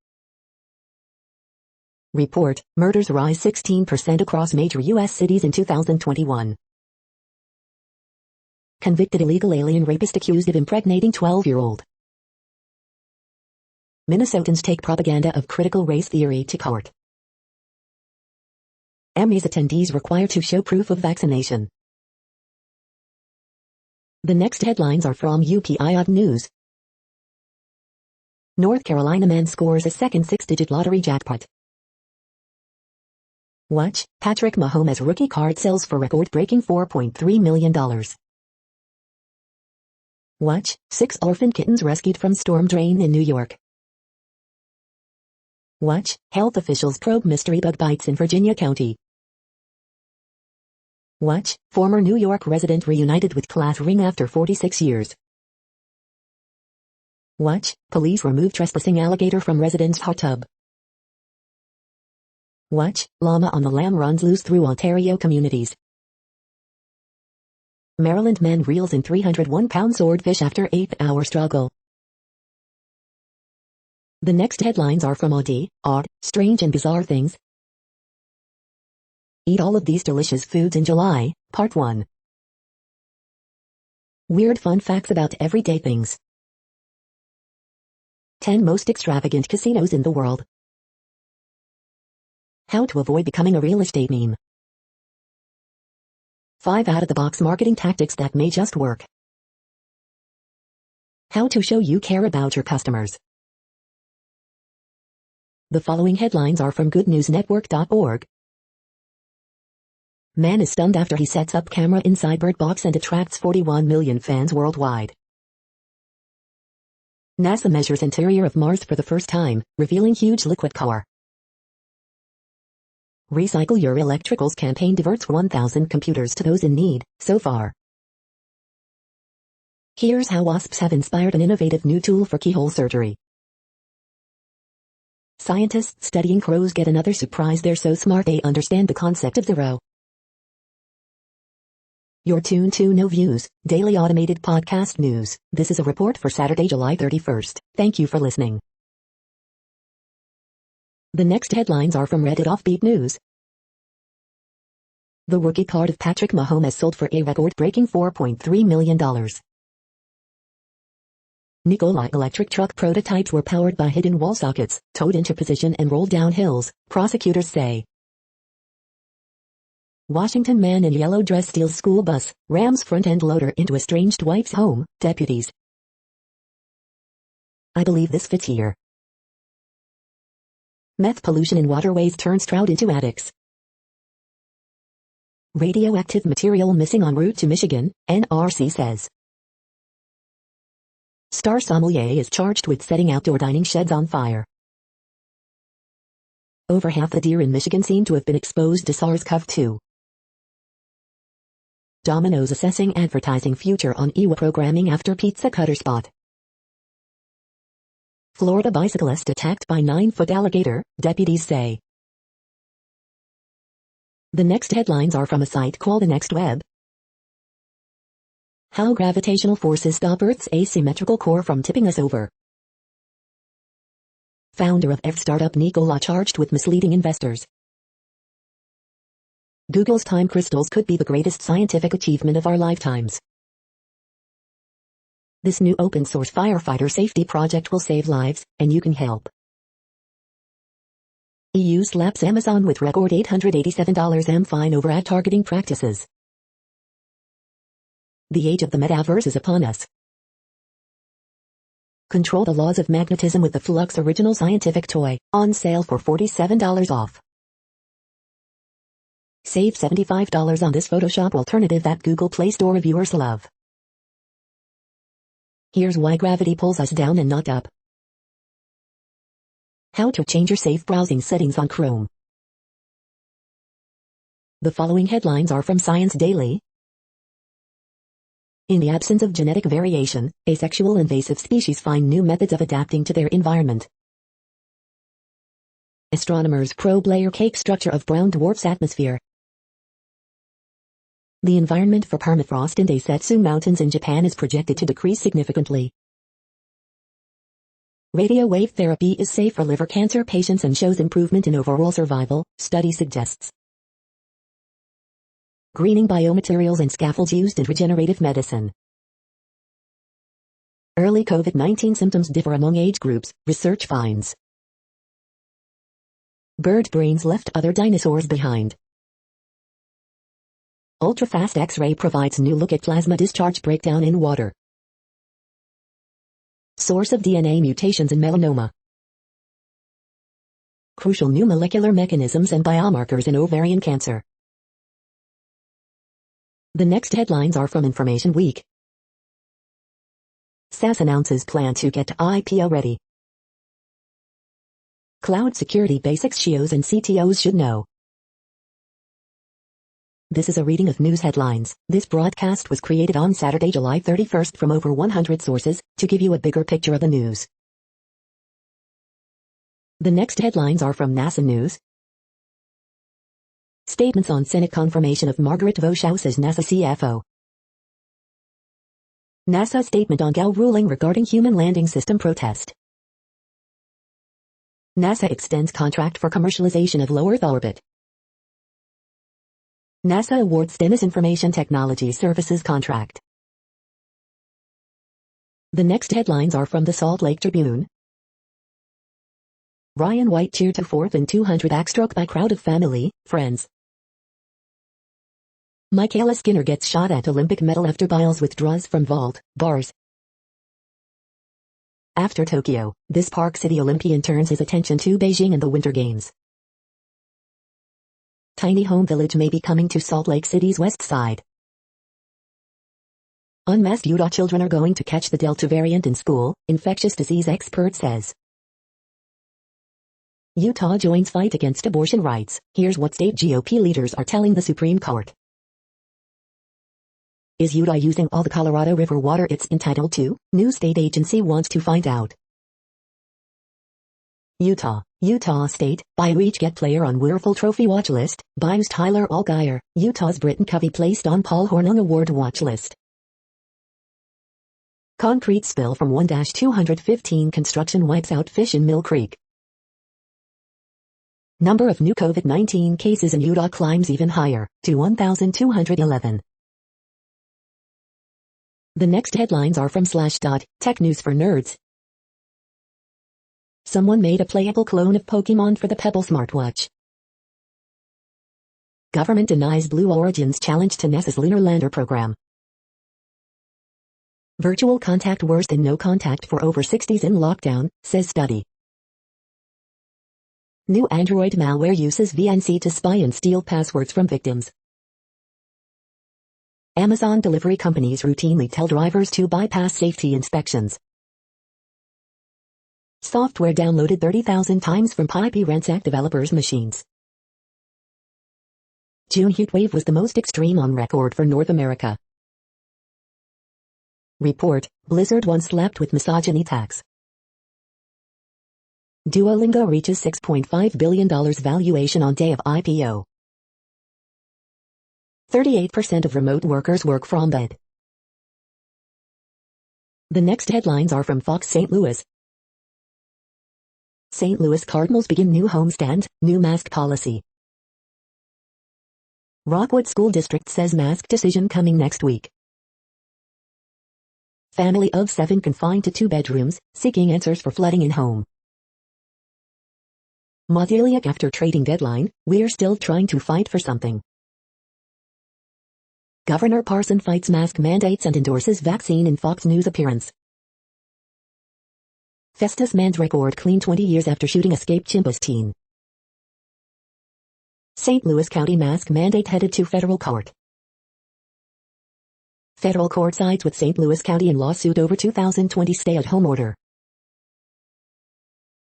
Report, murders rise 16% across major U.S. cities in 2021. Convicted illegal alien rapist accused of impregnating 12-year-old. Minnesotans take propaganda of critical race theory to court. Emmys attendees required to show proof of vaccination. The next headlines are from UPI News. North Carolina man scores a second six-digit lottery jackpot. Watch, Patrick Mahomes rookie card sells for record-breaking $4.3 million. Watch, 6 orphan kittens rescued from storm drain in New York. Watch, health officials probe mystery bug bites in Virginia County. Watch, former New York resident reunited with class ring after 46 years. Watch, police remove trespassing alligator from resident's hot tub. Watch, llama on the lam runs loose through Ontario communities. Maryland man reels in 301-pound swordfish after 8-hour struggle. The next headlines are from odd, strange and bizarre things. Eat all of these delicious foods in July, Part 1. Weird fun facts about everyday things. 10 most extravagant casinos in the world. How to avoid becoming a real estate meme. 5 out-of-the-box marketing tactics that may just work. How to show you care about your customers. The following headlines are from goodnewsnetwork.org. Man is stunned after he sets up camera inside bird box and attracts 41 million fans worldwide. NASA measures interior of Mars for the first time, revealing huge liquid core. Recycle Your Electricals campaign diverts 1,000 computers to those in need, so far. Here's how wasps have inspired an innovative new tool for keyhole surgery. Scientists studying crows get another surprise. They're so smart they understand the concept of zero. You're tuned to No Views, daily automated podcast news. This is a report for Saturday, July 31st. Thank you for listening. The next headlines are from Reddit Offbeat News. The rookie card of Patrick Mahomes sold for a record-breaking $4.3 million. Nikola electric truck prototypes were powered by hidden wall sockets, towed into position and rolled down hills, prosecutors say. Washington man in yellow dress steals school bus, rams front-end loader into estranged wife's home, deputies. I believe this fits here. Meth pollution in waterways turns trout into addicts. Radioactive material missing en route to Michigan, NRC says. Star sommelier is charged with setting outdoor dining sheds on fire. Over half the deer in Michigan seem to have been exposed to SARS-CoV-2. Domino's assessing advertising future on EWA programming after pizza cutter spot. Florida bicyclist attacked by 9-foot alligator, deputies say. The next headlines are from a site called The Next Web. How gravitational forces stop Earth's asymmetrical core from tipping us over. Founder of F startup Nikola charged with misleading investors. Google's time crystals could be the greatest scientific achievement of our lifetimes. This new open-source firefighter safety project will save lives, and you can help. EU slaps Amazon with record $887 fine over ad targeting practices. The age of the metaverse is upon us. Control the laws of magnetism with the Flux original scientific toy, on sale for $47 off. Save $75 on this Photoshop alternative that Google Play Store reviewers love. Here's why gravity pulls us down and not up. How to change your safe browsing settings on Chrome. The following headlines are from Science Daily. In the absence of genetic variation, asexual invasive species find new methods of adapting to their environment. Astronomers probe layer cake structure of brown dwarf's atmosphere. The environment for permafrost in Daisetsu Mountains in Japan is projected to decrease significantly. Radio wave therapy is safe for liver cancer patients and shows improvement in overall survival, study suggests. Greening biomaterials and scaffolds used in regenerative medicine. Early COVID-19 symptoms differ among age groups, research finds. Bird brains left other dinosaurs behind. Ultra-fast X-ray provides new look at plasma discharge breakdown in water. Source of DNA mutations in melanoma. Crucial new molecular mechanisms and biomarkers in ovarian cancer. The next headlines are from Information Week. SAS announces plan to get IPO ready. Cloud security basics CIOs and CTOs should know. This is a reading of news headlines. This broadcast was created on Saturday, July 31st from over 100 sources, to give you a bigger picture of the news. The next headlines are from NASA News. Statements on Senate confirmation of Margaret Voshouse as NASA CFO. NASA statement on GAO ruling regarding human landing system protest. NASA extends contract for commercialization of low Earth orbit. NASA awards Stennis Information Technology Services contract. The next headlines are from the Salt Lake Tribune. Ryan White cheered to fourth and 200 backstroke by crowd of family, friends. Michaela Skinner gets shot at Olympic medal after Biles withdraws from vault, bars. After Tokyo, this Park City Olympian turns his attention to Beijing and the Winter Games. Tiny home village may be coming to Salt Lake City's west side. Unmasked Utah children are going to catch the Delta variant in school, infectious disease expert says. Utah joins fight against abortion rights. Here's what state GOP leaders are telling the Supreme Court. Is Utah using all the Colorado River water it's entitled to? New state agency wants to find out. Utah State, Bayou each get player on Wirfel Trophy watch list, Bayou's Tyler Allgeier, Utah's Britton Covey placed on Paul Hornung Award watch list. Concrete spill from 1-215 construction wipes out fish in Mill Creek. Number of new COVID-19 cases in Utah climbs even higher, to 1,211. The next headlines are from Slashdot, Tech News for Nerds. Someone made a playable clone of Pokemon for the Pebble smartwatch. Government denies Blue Origin's challenge to NASA's lunar lander program. Virtual contact worse than no contact for over 60s in lockdown, says study. New Android malware uses VNC to spy and steal passwords from victims. Amazon delivery companies routinely tell drivers to bypass safety inspections. Software downloaded 30,000 times from IP ransacked developers' machines. June heatwave was the most extreme on record for North America. Report, Blizzard once slapped with misogyny tax. Duolingo reaches $6.5 billion valuation on day of IPO. 38% of remote workers work from bed. The next headlines are from Fox St. Louis. St. Louis Cardinals begin new homestand, new mask policy. Rockwood School District says mask decision coming next week. Family of 7 confined to 2 bedrooms, seeking answers for flooding in home. Moziliak after trading deadline, we're still trying to fight for something. Governor Parson fights mask mandates and endorses vaccine in Fox News appearance. Festus man's record clean 20 years after shooting escaped Chimbas teen. St. Louis County mask mandate headed to federal court. Federal court sides with St. Louis County in lawsuit over 2020 stay-at-home order.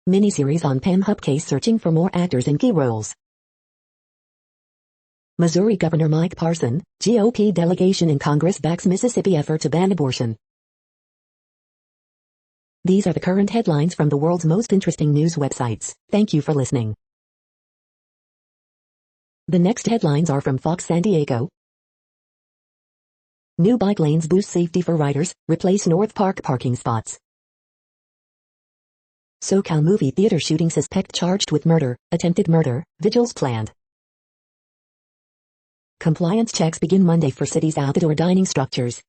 Miniseries on Pam Hupp case searching for more actors in key roles. Missouri Governor Mike Parson, GOP delegation in Congress backs Mississippi effort to ban abortion. These are the current headlines from the world's most interesting news websites. Thank you for listening. The next headlines are from Fox San Diego. New bike lanes boost safety for riders, replace North Park parking spots. SoCal movie theater shooting suspect charged with murder, attempted murder, vigils planned. Compliance checks begin Monday for city's outdoor dining structures.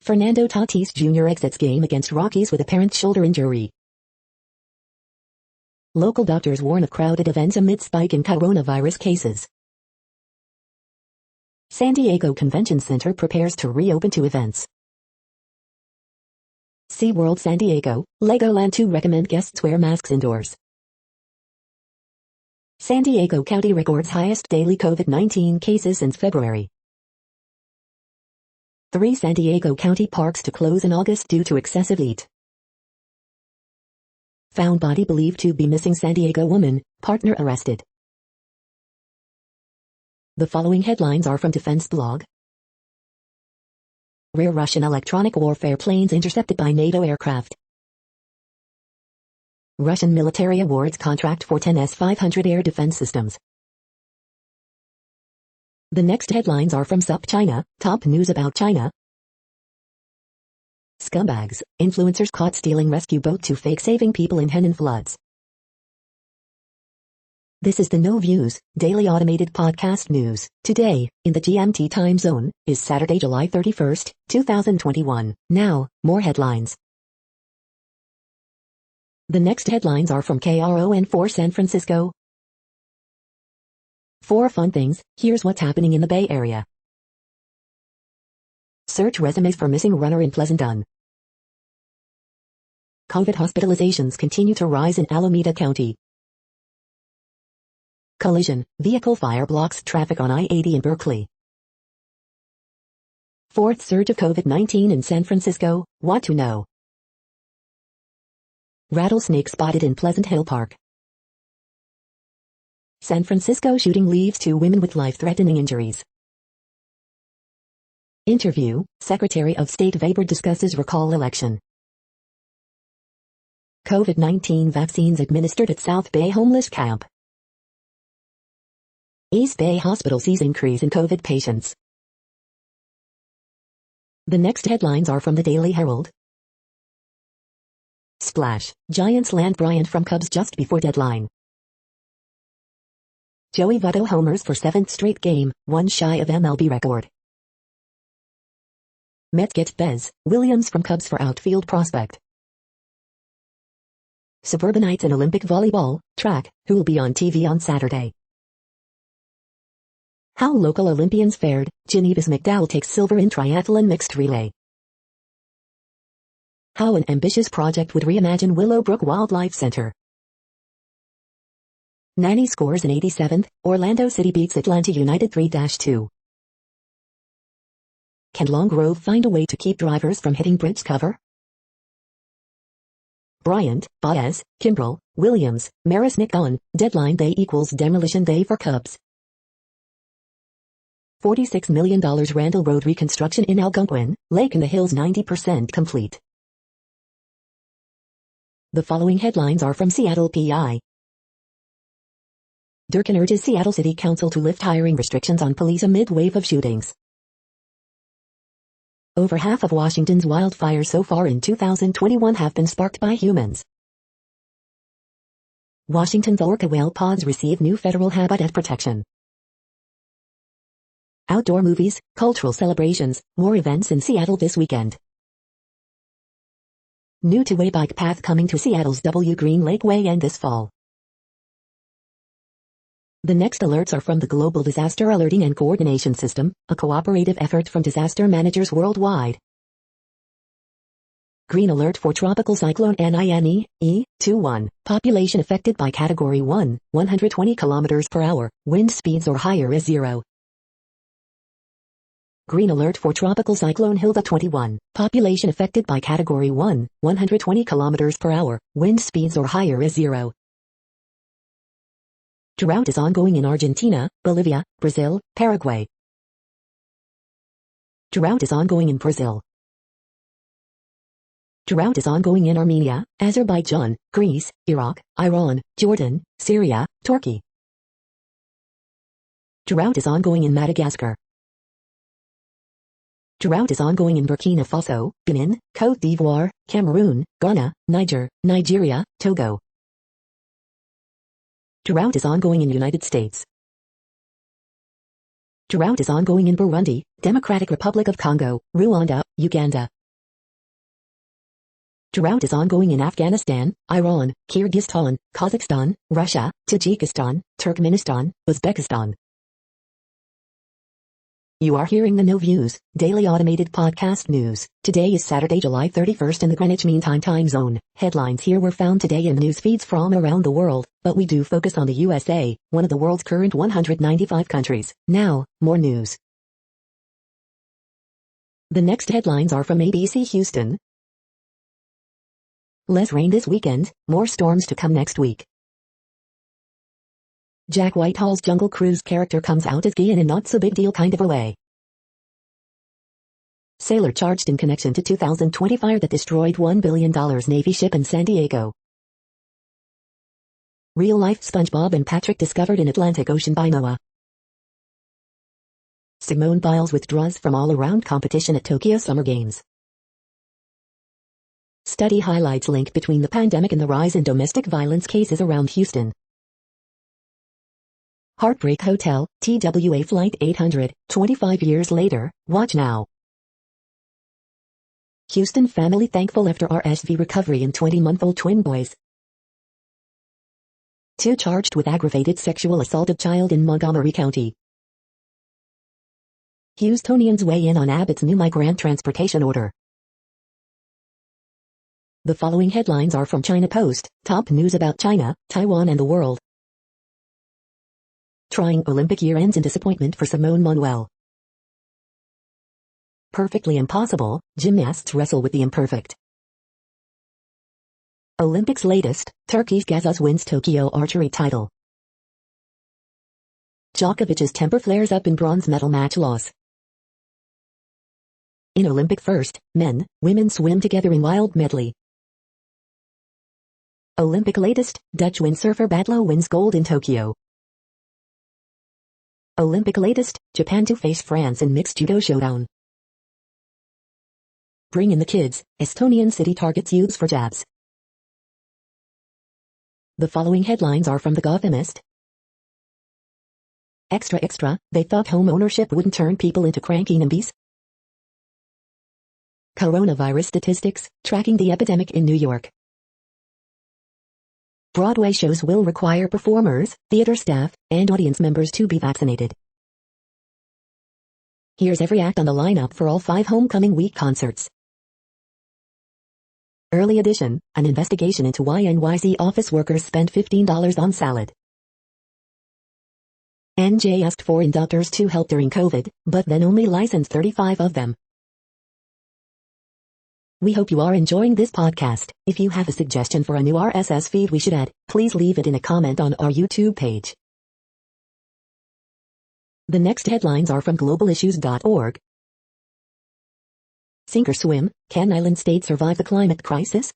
Fernando Tatis Jr. exits game against Rockies with apparent shoulder injury. Local doctors warn of crowded events amid spike in coronavirus cases. San Diego Convention Center prepares to reopen to events. SeaWorld San Diego, Legoland 2 recommend guests wear masks indoors. San Diego County records highest daily COVID-19 cases since February. 3 San Diego County parks to close in August due to excessive heat. Found body believed to be missing San Diego woman, partner arrested. The following headlines are from Defense Blog. Rare Russian electronic warfare planes intercepted by NATO aircraft. Russian military awards contract for 10 S-500 air defense systems. The next headlines are from SUP China, top news about China. Scumbags, influencers caught stealing rescue boat to fake saving people in Henan floods. This is the No Views, daily automated podcast news. Today, in the GMT time zone, is Saturday, July 31st, 2021. Now, more headlines. The next headlines are from KRON4 San Francisco. 4 fun things, here's what's happening in the Bay Area. Search resumes for missing runner in Pleasanton. COVID hospitalizations continue to rise in Alameda County. Collision, vehicle fire blocks traffic on I-80 in Berkeley. 4th surge of COVID-19 in San Francisco, want to know. Rattlesnake spotted in Pleasant Hill Park. San Francisco shooting leaves 2 women with life-threatening injuries. Interview, Secretary of State Vapor discusses recall election. COVID-19 vaccines administered at South Bay homeless camp. East Bay Hospital sees increase in COVID patients. The next headlines are from the Daily Herald. Splash, Giants land Bryant from Cubs just before deadline. Joey Votto homers for 7th straight game, 1 shy of MLB record. Mets get Bez Williams from Cubs for outfield prospect. Suburbanites in Olympic volleyball, track, who will be on TV on Saturday. How local Olympians fared, Geneva's McDowell takes silver in triathlon mixed relay. How an ambitious project would reimagine Willowbrook Wildlife Center. Nanny scores in 87th, Orlando City beats Atlanta United 3-2. Can Long Grove find a way to keep drivers from hitting bridge cover? Bryant, Baez, Kimbrel, Williams, Marisnick on, deadline day equals demolition day for Cubs. $46 million Randall Road reconstruction in Algonquin, Lake in the Hills 90% complete. The following headlines are from Seattle PI. Durkin urges Seattle City Council to lift hiring restrictions on police amid wave of shootings. Over half of Washington's wildfires so far in 2021 have been sparked by humans. Washington's orca whale pods receive new federal habitat protection. Outdoor movies, cultural celebrations, more events in Seattle this weekend. New two-way bike path coming to Seattle's W Green Lakeway end this fall. The next alerts are from the Global Disaster Alerting and Coordination System, a cooperative effort from disaster managers worldwide. Green alert for tropical cyclone NINE-E21, population affected by Category 1, 120 km per hour, wind speeds or higher is 0. Green alert for tropical cyclone Hilda 21. Population affected by category 1, 120 kilometers per hour. Wind speeds or higher is 0. Drought is ongoing in Argentina, Bolivia, Brazil, Paraguay. Drought is ongoing in Brazil. Drought is ongoing in Armenia, Azerbaijan, Greece, Iraq, Iran, Jordan, Syria, Turkey. Drought is ongoing in Madagascar. Drought is ongoing in Burkina Faso, Benin, Côte d'Ivoire, Cameroon, Ghana, Niger, Nigeria, Togo. Drought is ongoing in United States. Drought is ongoing in Burundi, Democratic Republic of Congo, Rwanda, Uganda. Drought is ongoing in Afghanistan, Iran, Kyrgyzstan, Kazakhstan, Russia, Tajikistan, Turkmenistan, Uzbekistan. You are hearing the No Views, daily automated podcast news. Today is Saturday, July 31st in the Greenwich Mean Time zone. Headlines here were found today in news feeds from around the world, but we do focus on the USA, one of the world's current 195 countries. Now, more news. The next headlines are from ABC Houston. Less rain this weekend, more storms to come next week. Jack Whitehall's Jungle Cruise character comes out as gay in a not-so-big-deal kind of a way. Sailor charged in connection to 2020 fire that destroyed $1 billion Navy ship in San Diego. Real-life SpongeBob and Patrick discovered in Atlantic Ocean by NOAA. Simone Biles withdraws from all-around competition at Tokyo Summer Games. Study highlights link between the pandemic and the rise in domestic violence cases around Houston. Heartbreak Hotel, TWA Flight 800, 25 years later, watch now. Houston family thankful after RSV recovery in 20-month-old twin boys. 2 charged with aggravated sexual assault of child in Montgomery County. Houstonians weigh in on Abbott's new migrant transportation order. The following headlines are from China Post, top news about China, Taiwan and the world. Trying Olympic year ends in disappointment for Simone Manuel. Perfectly impossible, gymnasts wrestle with the imperfect. Olympics latest, Turkey's Gazas wins Tokyo archery title. Djokovic's temper flares up in bronze medal match loss. In Olympic first, men, women swim together in wild medley. Olympic latest, Dutch windsurfer Badlo wins gold in Tokyo. Olympic latest, Japan to face France in mixed judo showdown. Bring in the kids, Estonian city targets youths for jabs. The following headlines are from The Gothamist. Extra extra, they thought home ownership wouldn't turn people into cranky NIMBYs? Coronavirus statistics, tracking the epidemic in New York. Broadway shows will require performers, theater staff, and audience members to be vaccinated. Here's every act on the lineup for all 5 homecoming week concerts. Early edition, an investigation into why NYC office workers spent $15 on salad. NJ asked foreign doctors to help during COVID, but then only licensed 35 of them. We hope you are enjoying this podcast. If you have a suggestion for a new RSS feed we should add, please leave it in a comment on our YouTube page. The next headlines are from globalissues.org. Sink or swim, can island state survive the climate crisis?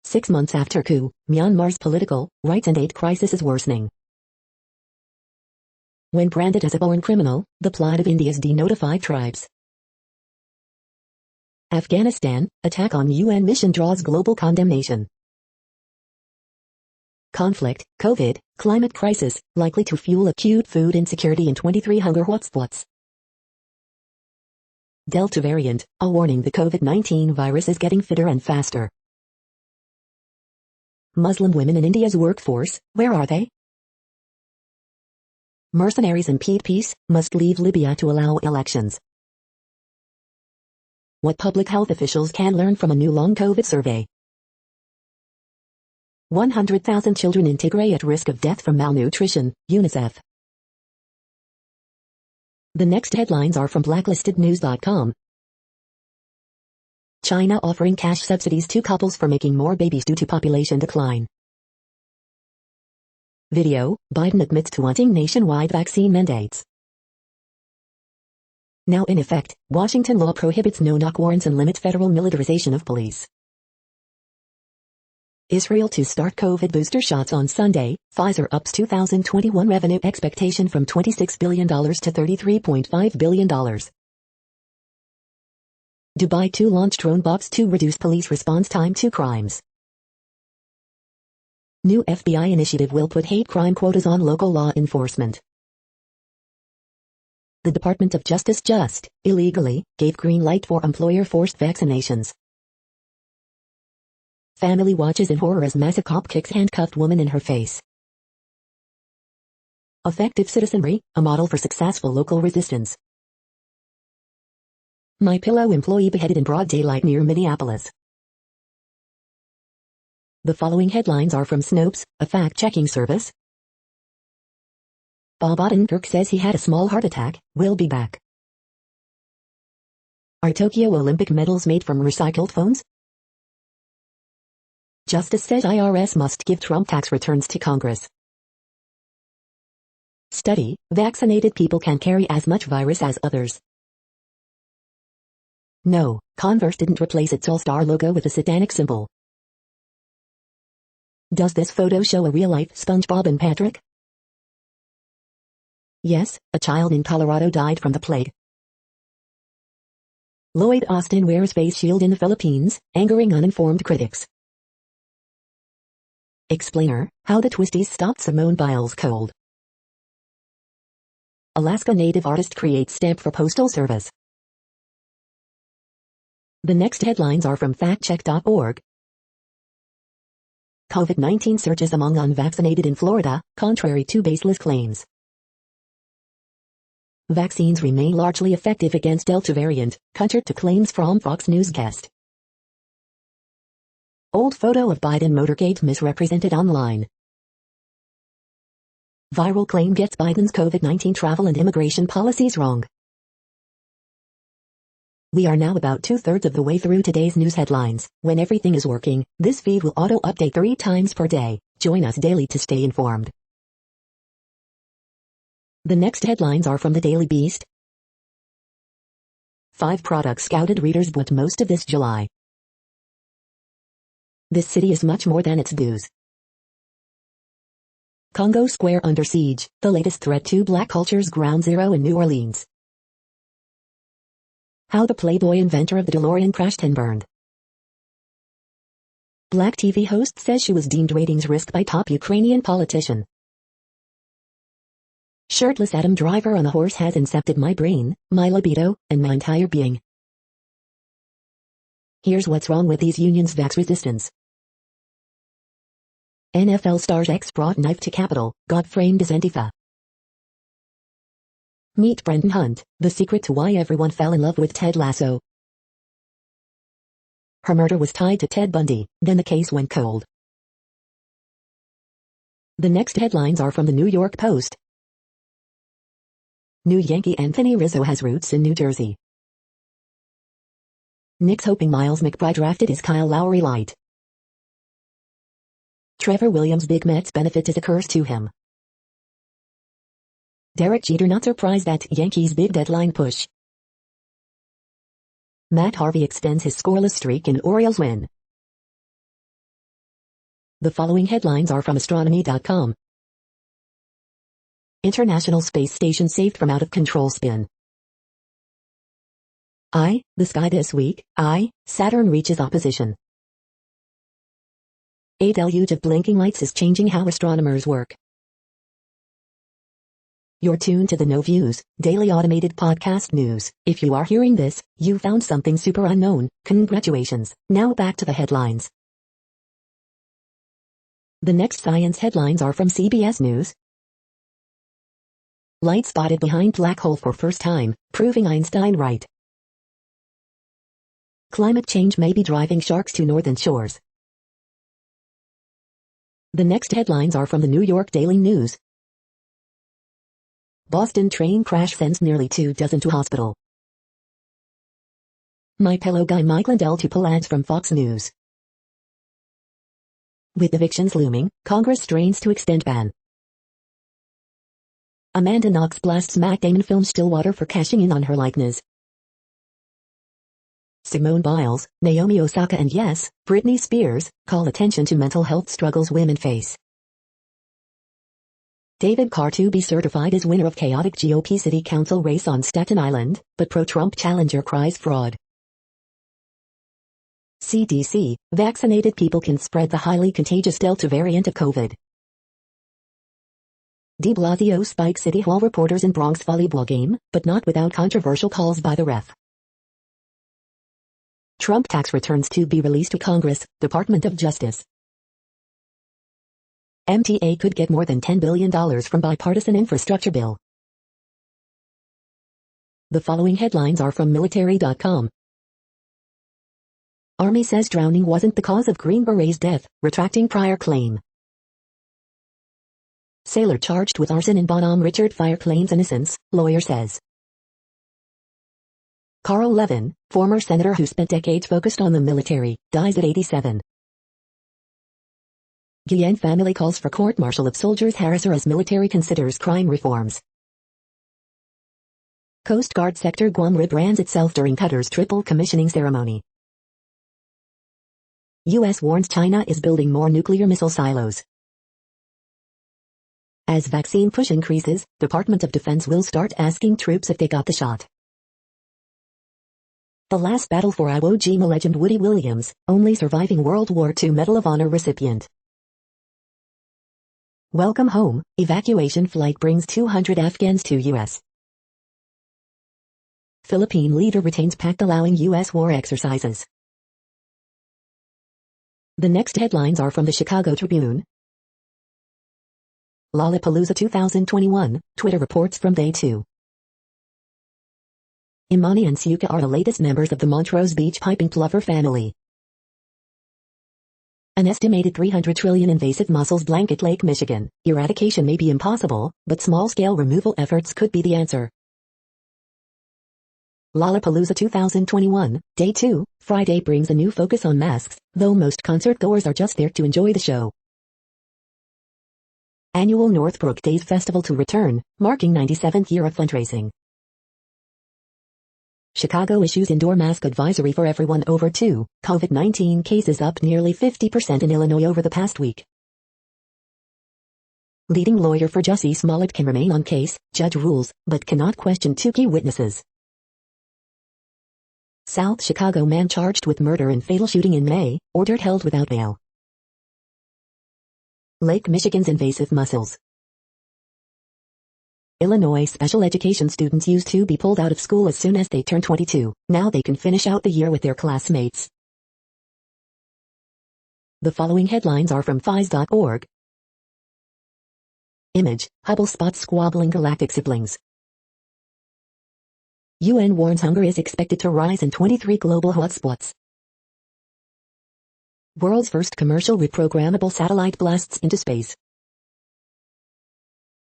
6 months after coup, Myanmar's political, rights and aid crisis is worsening. When branded as a born criminal, the plight of India's denotified tribes. Afghanistan, attack on UN mission draws global condemnation. Conflict, COVID, climate crisis, likely to fuel acute food insecurity in 23 hunger hotspots. Delta variant, a warning the COVID-19 virus is getting fitter and faster. Muslim women in India's workforce, where are they? Mercenaries impede peace, must leave Libya to allow elections. What public health officials can learn from a new long COVID survey. 100,000 children in Tigray at risk of death from malnutrition, UNICEF. The next headlines are from blacklistednews.com. China offering cash subsidies to couples for making more babies due to population decline. Video, Biden admits to wanting nationwide vaccine mandates. Now in effect, Washington law prohibits no-knock warrants and limits federal militarization of police. Israel to start COVID booster shots on Sunday. Pfizer ups 2021 revenue expectation from $26 billion to $33.5 billion. Dubai to launch drone bots to reduce police response time to crimes. New FBI initiative will put hate crime quotas on local law enforcement. The Department of Justice illegally gave green light for employer-forced vaccinations. Family watches in horror as massive cop kicks handcuffed woman in her face. Effective citizenry, a model for successful local resistance. MyPillow employee beheaded in broad daylight near Minneapolis. The following headlines are from Snopes, a fact-checking service. Bob Odenkirk says he had a small heart attack, will be back. Are Tokyo Olympic medals made from recycled phones? Justice says IRS must give Trump tax returns to Congress. Study, vaccinated people can carry as much virus as others. No, Converse didn't replace its All-Star logo with a satanic symbol. Does this photo show a real-life SpongeBob and Patrick? Yes, a child in Colorado died from the plague. Lloyd Austin wears face shield in the Philippines, angering uninformed critics. Explainer, how the twisties stopped Simone Biles cold. Alaska native artist creates stamp for postal service. The next headlines are from factcheck.org. COVID-19 surges among unvaccinated in Florida, contrary to baseless claims. Vaccines remain largely effective against Delta variant, counter to claims from Fox News guest. Old photo of Biden motorcade misrepresented online. Viral claim gets Biden's COVID-19 travel and immigration policies wrong. We are now about 2/3 of the way through today's news headlines. When everything is working, this feed will auto-update 3 times per day. Join us daily to stay informed. The next headlines are from the Daily Beast. 5 products scouted readers bought most of this July. This city is much more than its dues. Congo Square under siege, the latest threat to black culture's ground zero in New Orleans. How the Playboy inventor of the DeLorean crashed and burned. Black TV host says she was deemed ratings risk by top Ukrainian politician. Shirtless Adam Driver on a horse has incepted my brain, my libido, and my entire being. Here's what's wrong with these unions' vax resistance. NFL stars ex brought knife to Capitol, got framed as Antifa. Meet Brendan Hunt, the secret to why everyone fell in love with Ted Lasso. Her murder was tied to Ted Bundy, then the case went cold. The next headlines are from the New York Post. New Yankee Anthony Rizzo has roots in New Jersey. Knicks hoping Miles McBride drafted as Kyle Lowry light. Trevor Williams' big Mets benefit is a curse to him. Derek Jeter not surprised at Yankees' big deadline push. Matt Harvey extends his scoreless streak in Orioles win. The following headlines are from astronomy.com. International Space Station saved from out-of-control spin. The sky this week. Saturn reaches opposition. A deluge of blinking lights is changing how astronomers work. You're tuned to the No Views, daily automated podcast news. If you are hearing this, you found something super unknown. Congratulations. Now back to the headlines. The next science headlines are from CBS News. Light spotted behind black hole for first time, proving Einstein right. Climate change may be driving sharks to northern shores. The next headlines are from the New York Daily News. Boston train crash sends nearly 24 to hospital. My Pillow guy Mike Lindell to pull ads from Fox News. With evictions looming, Congress strains to extend ban. Amanda Knox blasts Matt Damon film Stillwater for cashing in on her likeness. Simone Biles, Naomi Osaka and yes, Britney Spears, call attention to mental health struggles women face. David Carr to be certified as winner of chaotic GOP city council race on Staten Island, but pro-Trump challenger cries fraud. CDC, vaccinated people can spread the highly contagious Delta variant of COVID. De Blasio spikes City Hall reporters in Bronx volleyball game, but not without controversial calls by the ref. Trump tax returns to be released to Congress, Department of Justice. MTA could get more than $10 billion from bipartisan infrastructure bill. The following headlines are from military.com. Army says drowning wasn't the cause of Green Beret's death, retracting prior claim. Sailor charged with arson in Bonhomme Richard Fire claims innocence, lawyer says. Carl Levin, former senator who spent decades focused on the military, dies at 87. Guillen family calls for court-martial of soldiers harasser as military considers crime reforms. Coast Guard sector Guam rebrands itself during Qatar's triple commissioning ceremony. U.S. warns China is building more nuclear missile silos. As vaccine push increases, Department of Defense will start asking troops if they got the shot. The last battle for Iwo Jima legend Woody Williams, only surviving World War II Medal of Honor recipient. Welcome home, evacuation flight brings 200 Afghans to U.S. Philippine leader retains pact allowing U.S. war exercises. The next headlines are from the Chicago Tribune. Lollapalooza 2021, Twitter reports from Day 2. Imani and Suka are the latest members of the Montrose Beach piping plover family. An estimated 300 trillion invasive mussels blanket Lake Michigan. Eradication may be impossible, but small-scale removal efforts could be the answer. Lollapalooza 2021, Day 2, Friday brings a new focus on masks, though most concert-goers are just there to enjoy the show. Annual Northbrook Days Festival to return, marking 97th year of fundraising. Chicago issues indoor mask advisory for everyone over 2, COVID-19 cases up nearly 50% in Illinois over the past week. Leading lawyer for Jussie Smollett can remain on case, judge rules, but cannot question 2 key witnesses. South Chicago man charged with murder in fatal shooting in May, ordered held without bail. Lake Michigan's invasive mussels. Illinois special education students used to be pulled out of school as soon as they turned 22. Now they can finish out the year with their classmates. The following headlines are from FIS.org. Image, Hubble spots squabbling galactic siblings. UN warns hunger is expected to rise in 23 global hotspots. World's first commercial reprogrammable satellite blasts into space.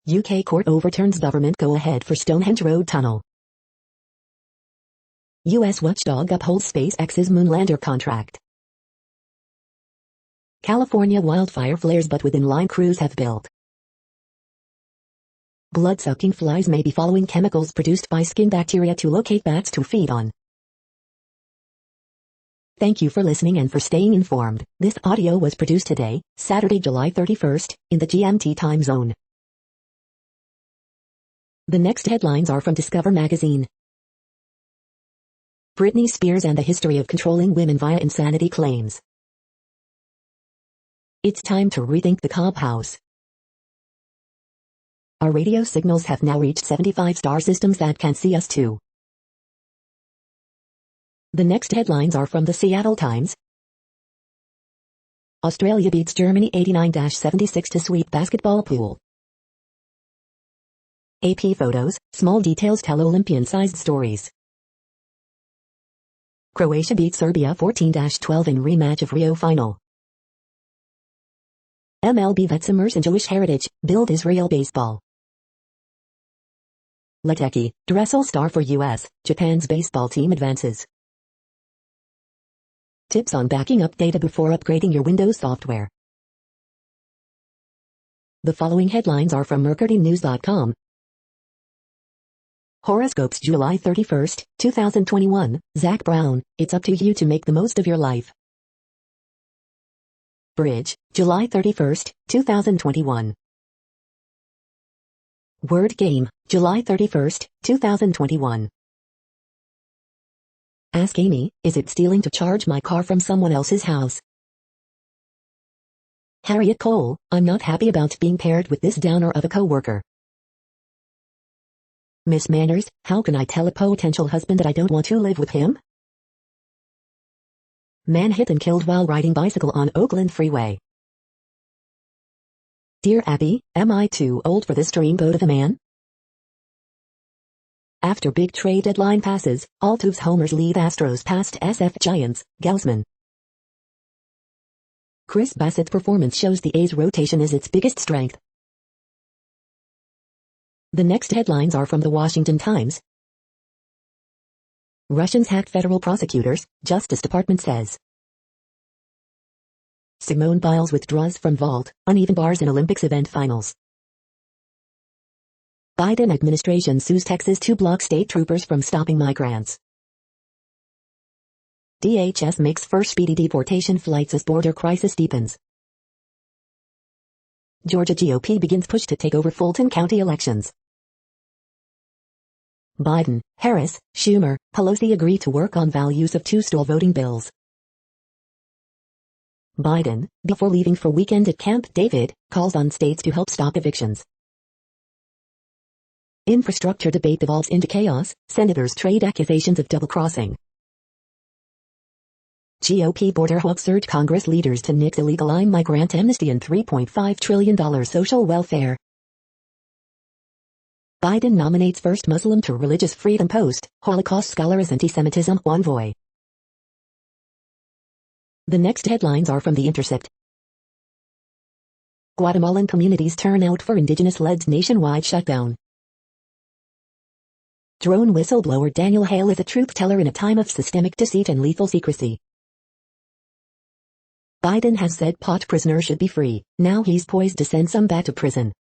UK court overturns government go-ahead for Stonehenge Road tunnel. US watchdog upholds SpaceX's Moonlander contract. California wildfire flares but within line crews have built. Blood-sucking flies may be following chemicals produced by skin bacteria to locate bats to feed on. Thank you for listening and for staying informed. This audio was produced today, Saturday, July 31st, in the GMT time zone. The next headlines are from Discover magazine. Britney Spears and the history of controlling women via insanity claims. It's time to rethink the Cobb House. Our radio signals have now reached 75 star systems that can see us too. The next headlines are from the Seattle Times. Australia beats Germany 89-76 to sweep basketball pool. AP photos, small details tell Olympian-sized stories. Croatia beats Serbia 14-12 in rematch of Rio final. MLB vets immerse in Jewish heritage, build Israel baseball. Leteki, Dressel star for U.S., Japan's baseball team advances. Tips on backing up data before upgrading your Windows software. The following headlines are from mercurynews.com. Horoscopes July 31st, 2021, Zach Brown, it's up to you to make the most of your life. Bridge, July 31st, 2021. Word Game, July 31st, 2021. Ask Amy, is it stealing to charge my car from someone else's house? Harriet Cole, I'm not happy about being paired with this downer of a coworker. Miss Manners, how can I tell a potential husband that I don't want to live with him? Man hit and killed while riding bicycle on Oakland Freeway. Dear Abby, am I too old for this dreamboat of a man? After big trade deadline passes, Altuve's homers lead Astros past SF Giants, Gausman. Chris Bassett's performance shows the A's rotation is its biggest strength. The next headlines are from the Washington Times. Russians hacked federal prosecutors, Justice Department says. Simone Biles withdraws from vault, uneven bars in Olympics event finals. Biden administration sues Texas to block state troopers from stopping migrants. DHS makes first speedy deportation flights as border crisis deepens. Georgia GOP begins push to take over Fulton County elections. Biden, Harris, Schumer, Pelosi agree to work on values of two-stool voting bills. Biden, before leaving for weekend at Camp David, calls on states to help stop evictions. Infrastructure debate devolves into chaos, senators trade accusations of double-crossing. GOP border hawks urge Congress leaders to nix illegal migrant amnesty and $3.5 trillion social welfare. Biden nominates first Muslim to Religious Freedom Post, Holocaust scholar as anti-Semitism envoy. The next headlines are from The Intercept. Guatemalan communities turn out for indigenous-led nationwide shutdown. Drone whistleblower Daniel Hale is a truth teller in a time of systemic deceit and lethal secrecy. Biden has said pot prisoners should be free, now he's poised to send some back to prison.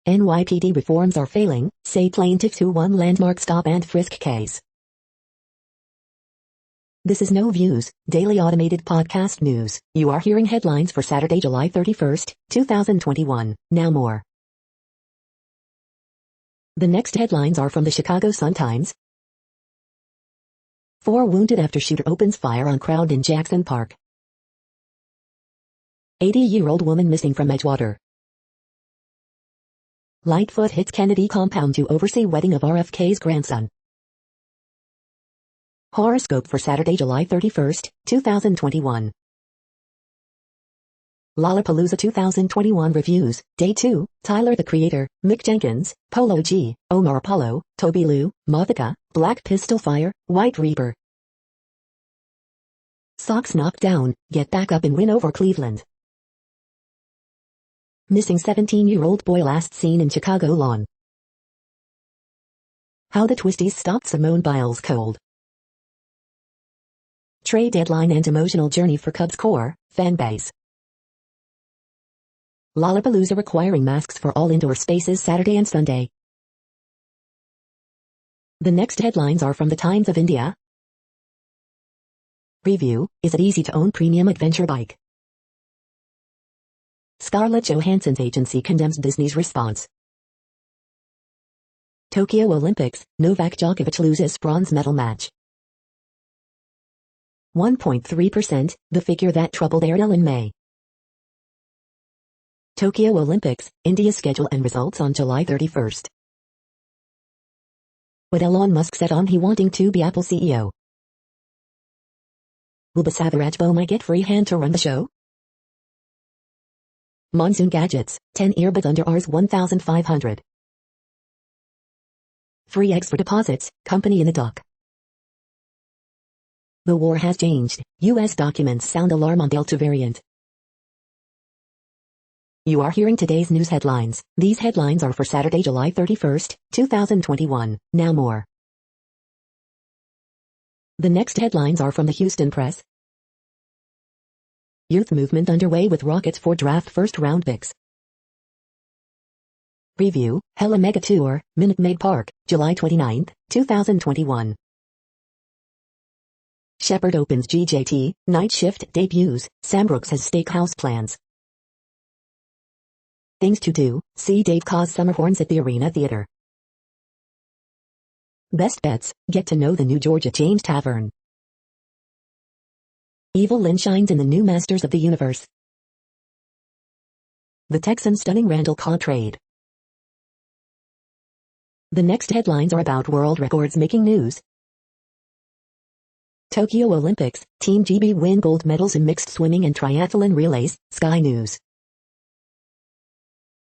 NYPD reforms are failing, say plaintiffs who won landmark stop and frisk case. This is No Views, daily automated podcast news. You are hearing headlines for Saturday, July 31st, 2021. Now more. The next headlines are from the Chicago Sun-Times. 4 wounded after shooter opens fire on crowd in Jackson Park. 80-year-old woman missing from Edgewater. Lightfoot hits Kennedy compound to oversee wedding of RFK's grandson. Horoscope for Saturday, July 31st, 2021. Lollapalooza 2021 Reviews, Day 2, Tyler the Creator, Mick Jenkins, Polo G, Omar Apollo, Toby Lou, Mothika, Black Pistol Fire, White Reaper. Sox knocked down, get back up and win over Cleveland. Missing 17-year-old boy last seen in Chicago lawn. How the Twisties stopped Simone Biles cold. Trade deadline and emotional journey for Cubs core fan base. Lollapalooza requiring masks for all indoor spaces Saturday and Sunday. The next headlines are from the Times of India. Review, is it easy to own premium adventure bike? Scarlett Johansson's agency condemns Disney's response. Tokyo Olympics, Novak Djokovic loses bronze medal match. 1.3%, the figure that troubled Ariel in May. Tokyo Olympics, India's schedule and results on July 31st. What Elon Musk said on he wanting to be Apple CEO. Will Basavaraj Boma get free hand to run the show? Monsoon gadgets, 10 earbuds under Rs 1,500. Free eggs for deposits, company in the dock. The war has changed, U.S. documents sound alarm on Delta variant. You are hearing today's news headlines. These headlines are for Saturday, July 31st, 2021. Now more. The next headlines are from the Houston Press. Youth movement underway with Rockets for draft first-round picks. Preview, Hella Mega Tour, Minute Maid Park, July 29, 2021. Shepherd opens GJT, Night Shift debuts, Sam Brooks has steakhouse plans. Things to do, see Dave cause summer horns at the Arena Theater. Best bets, get to know the new Georgia James Tavern. Evil Lynn shines in the new Masters of the Universe. The Texans stunning Randall Cobb trade. The next headlines are about world records making news. Tokyo Olympics, Team GB win gold medals in mixed swimming and triathlon relays, Sky News.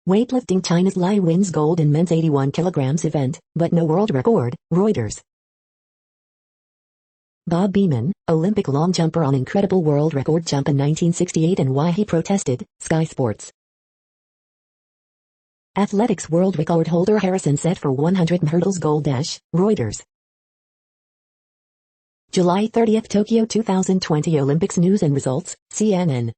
Weightlifting, China's Lai wins gold in men's 81 kilograms event, but no world record, Reuters. Bob Beamon, Olympic long jumper on incredible world record jump in 1968 and why he protested, Sky Sports. Athletics world record holder Harrison set for 100 hurdles gold dash, Reuters. July 30th Tokyo 2020 Olympics news and results, CNN.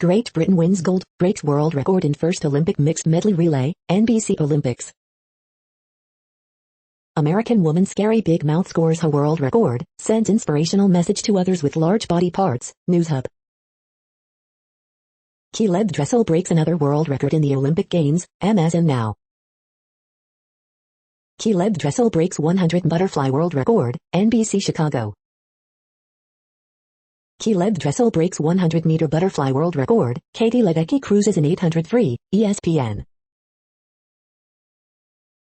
Great Britain wins gold, breaks world record in first Olympic mixed medley relay, NBC Olympics. American woman scary big mouth scores her world record, sends inspirational message to others with large body parts, NewsHub. Caleb Dressel breaks another world record in the Olympic Games, MSN Now. Caleb Dressel breaks 100 butterfly world record, NBC Chicago. Caleb Dressel breaks 100-meter butterfly world record, Katie Ledecky cruises in 800 free, ESPN.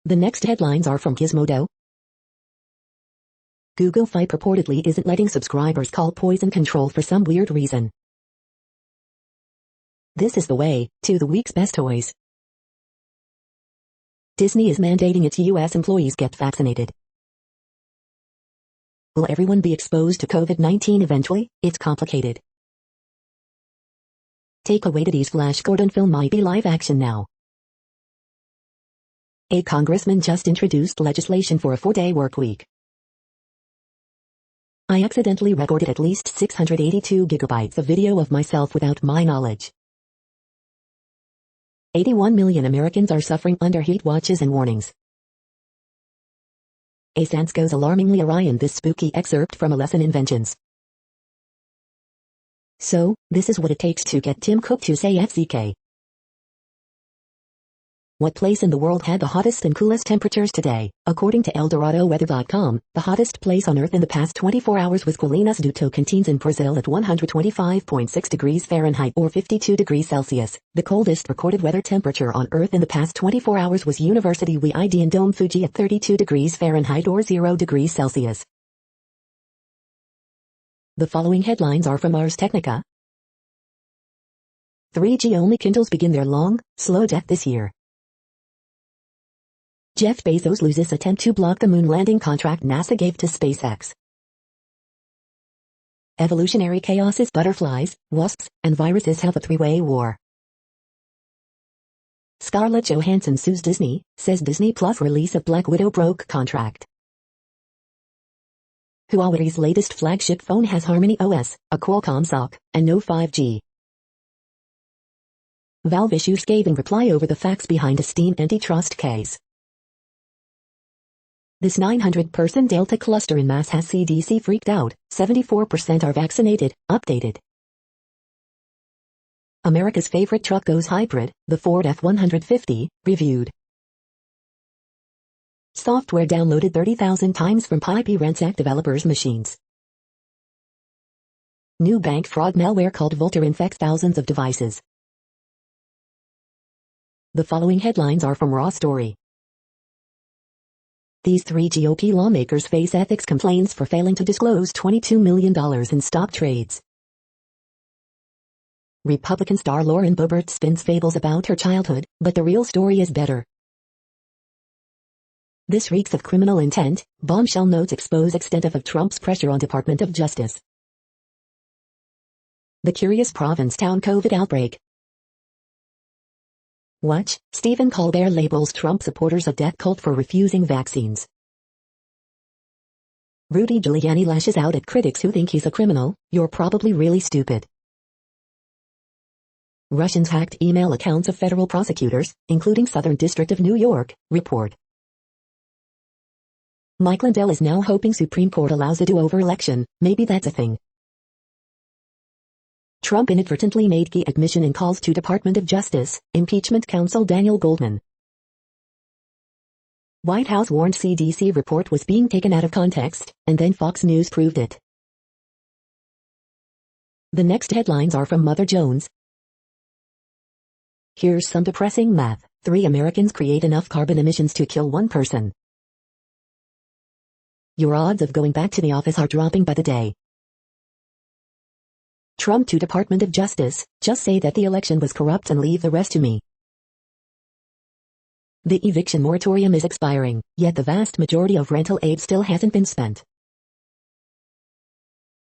The next headlines are from Gizmodo. Google Fi purportedly isn't letting subscribers call poison control for some weird reason. This is the way, to the week's best toys. Disney is mandating its U.S. employees get vaccinated. Will everyone be exposed to COVID-19 eventually? It's complicated. Take away today's Flash Gordon film might be live action now. A congressman just introduced legislation for a 4-day work week. I accidentally recorded at least 682 gigabytes of video of myself without my knowledge. 81 million Americans are suffering under heat watches and warnings. A Sans goes alarmingly awry in this spooky excerpt from A Lesson in Inventions. So, this is what it takes to get Tim Cook to say FZK. What place in the world had the hottest and coolest temperatures today? According to ElDoradoWeather.com, the hottest place on Earth in the past 24 hours was Colinas do Tocantins in Brazil at 125.6 degrees Fahrenheit or 52 degrees Celsius. The coldest recorded weather temperature on Earth in the past 24 hours was University Wi-ID in Dome Fuji at 32 degrees Fahrenheit or 0 degrees Celsius. The following headlines are from Ars Technica. 3G-only Kindles begin their long, slow death this year. Jeff Bezos loses attempt to block the moon landing contract NASA gave to SpaceX. Evolutionary chaos is butterflies, wasps, and viruses have a three-way war. Scarlett Johansson sues Disney, says Disney Plus release of Black Widow broke contract. Huawei's latest flagship phone has Harmony OS, a Qualcomm SoC, and no 5G. Valve issues scathing reply over the facts behind a Steam antitrust case. This 900-person Delta cluster in Mass has CDC freaked out, 74% are vaccinated, updated. America's favorite truck goes hybrid, the Ford F-150, reviewed. Software downloaded 30,000 times from IP ransacked developers' machines. New bank fraud malware called Volter infects thousands of devices. The following headlines are from Raw Story. These three GOP lawmakers face ethics complaints for failing to disclose $22 million in stock trades. Republican star Lauren Boebert spins fables about her childhood, but the real story is better. This reeks of criminal intent, bombshell notes expose extent of Trump's pressure on Department of Justice. The curious Provincetown COVID outbreak. Watch, Stephen Colbert labels Trump supporters a death cult for refusing vaccines. Rudy Giuliani lashes out at critics who think he's a criminal. You're probably really stupid. Russians hacked email accounts of federal prosecutors, including Southern District of New York, report. Mike Lindell is now hoping Supreme Court allows a do-over election. Maybe that's a thing. Trump inadvertently made key admission in calls to Department of Justice, impeachment counsel Daniel Goldman. White House warned CDC report was being taken out of context, and then Fox News proved it. The next headlines are from Mother Jones. Here's some depressing math. 3 Americans create enough carbon emissions to kill 1 person. Your odds of going back to the office are dropping by the day. Trump to Department of Justice, just say that the election was corrupt and leave the rest to me. The eviction moratorium is expiring, yet the vast majority of rental aid still hasn't been spent.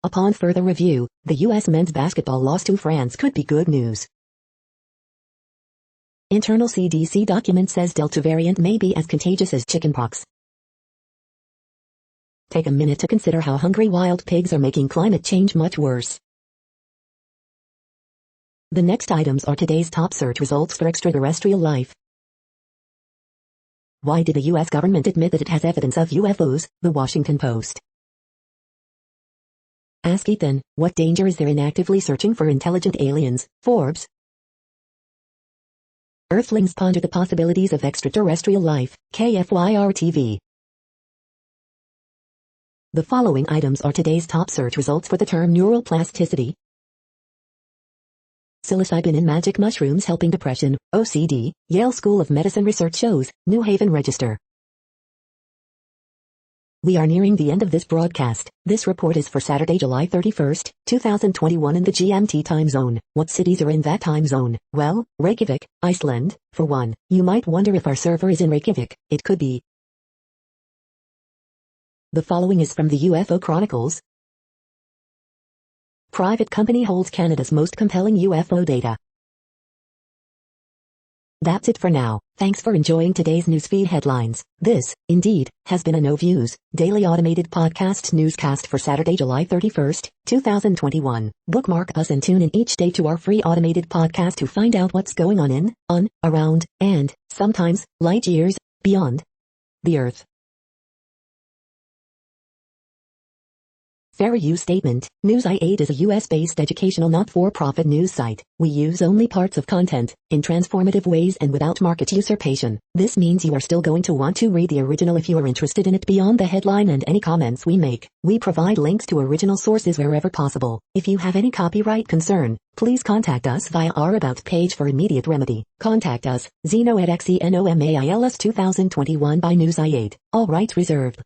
Upon further review, the U.S. men's basketball loss to France could be good news. Internal CDC document says Delta variant may be as contagious as chickenpox. Take a minute to consider how hungry wild pigs are making climate change much worse. The next items are today's top search results for extraterrestrial life. Why did the U.S. government admit that it has evidence of UFOs? The Washington Post. Ask Ethan, what danger is there in actively searching for intelligent aliens? Forbes. Earthlings ponder the possibilities of extraterrestrial life. KFYR-TV. The following items are today's top search results for the term neural plasticity. Psilocybin in magic mushrooms helping depression, OCD, Yale School of Medicine research shows, New Haven Register. We are nearing the end of this broadcast. This report is for Saturday, July 31st, 2021 in the GMT time zone. What cities are in that time zone? Well, Reykjavik, Iceland, for one. You might wonder if our server is in Reykjavik. It could be. The following is from the UFO Chronicles. Private company holds Canada's most compelling UFO data. That's it for now. Thanks for enjoying today's newsfeed headlines. This, indeed, has been a No Views, daily automated podcast newscast for Saturday, July 31st, 2021. Bookmark us and tune in each day to our free automated podcast to find out what's going on, around, and, sometimes, light years, beyond the Earth. Fair use statement. Newsite is a US-based educational not-for-profit news site. We use only parts of content, in transformative ways and without market usurpation. This means you are still going to want to read the original if you are interested in it beyond the headline and any comments we make. We provide links to original sources wherever possible. If you have any copyright concern, please contact us via our About page for immediate remedy. Contact us, Zeno at XENOMAILS 2021 by Newsite. All rights reserved.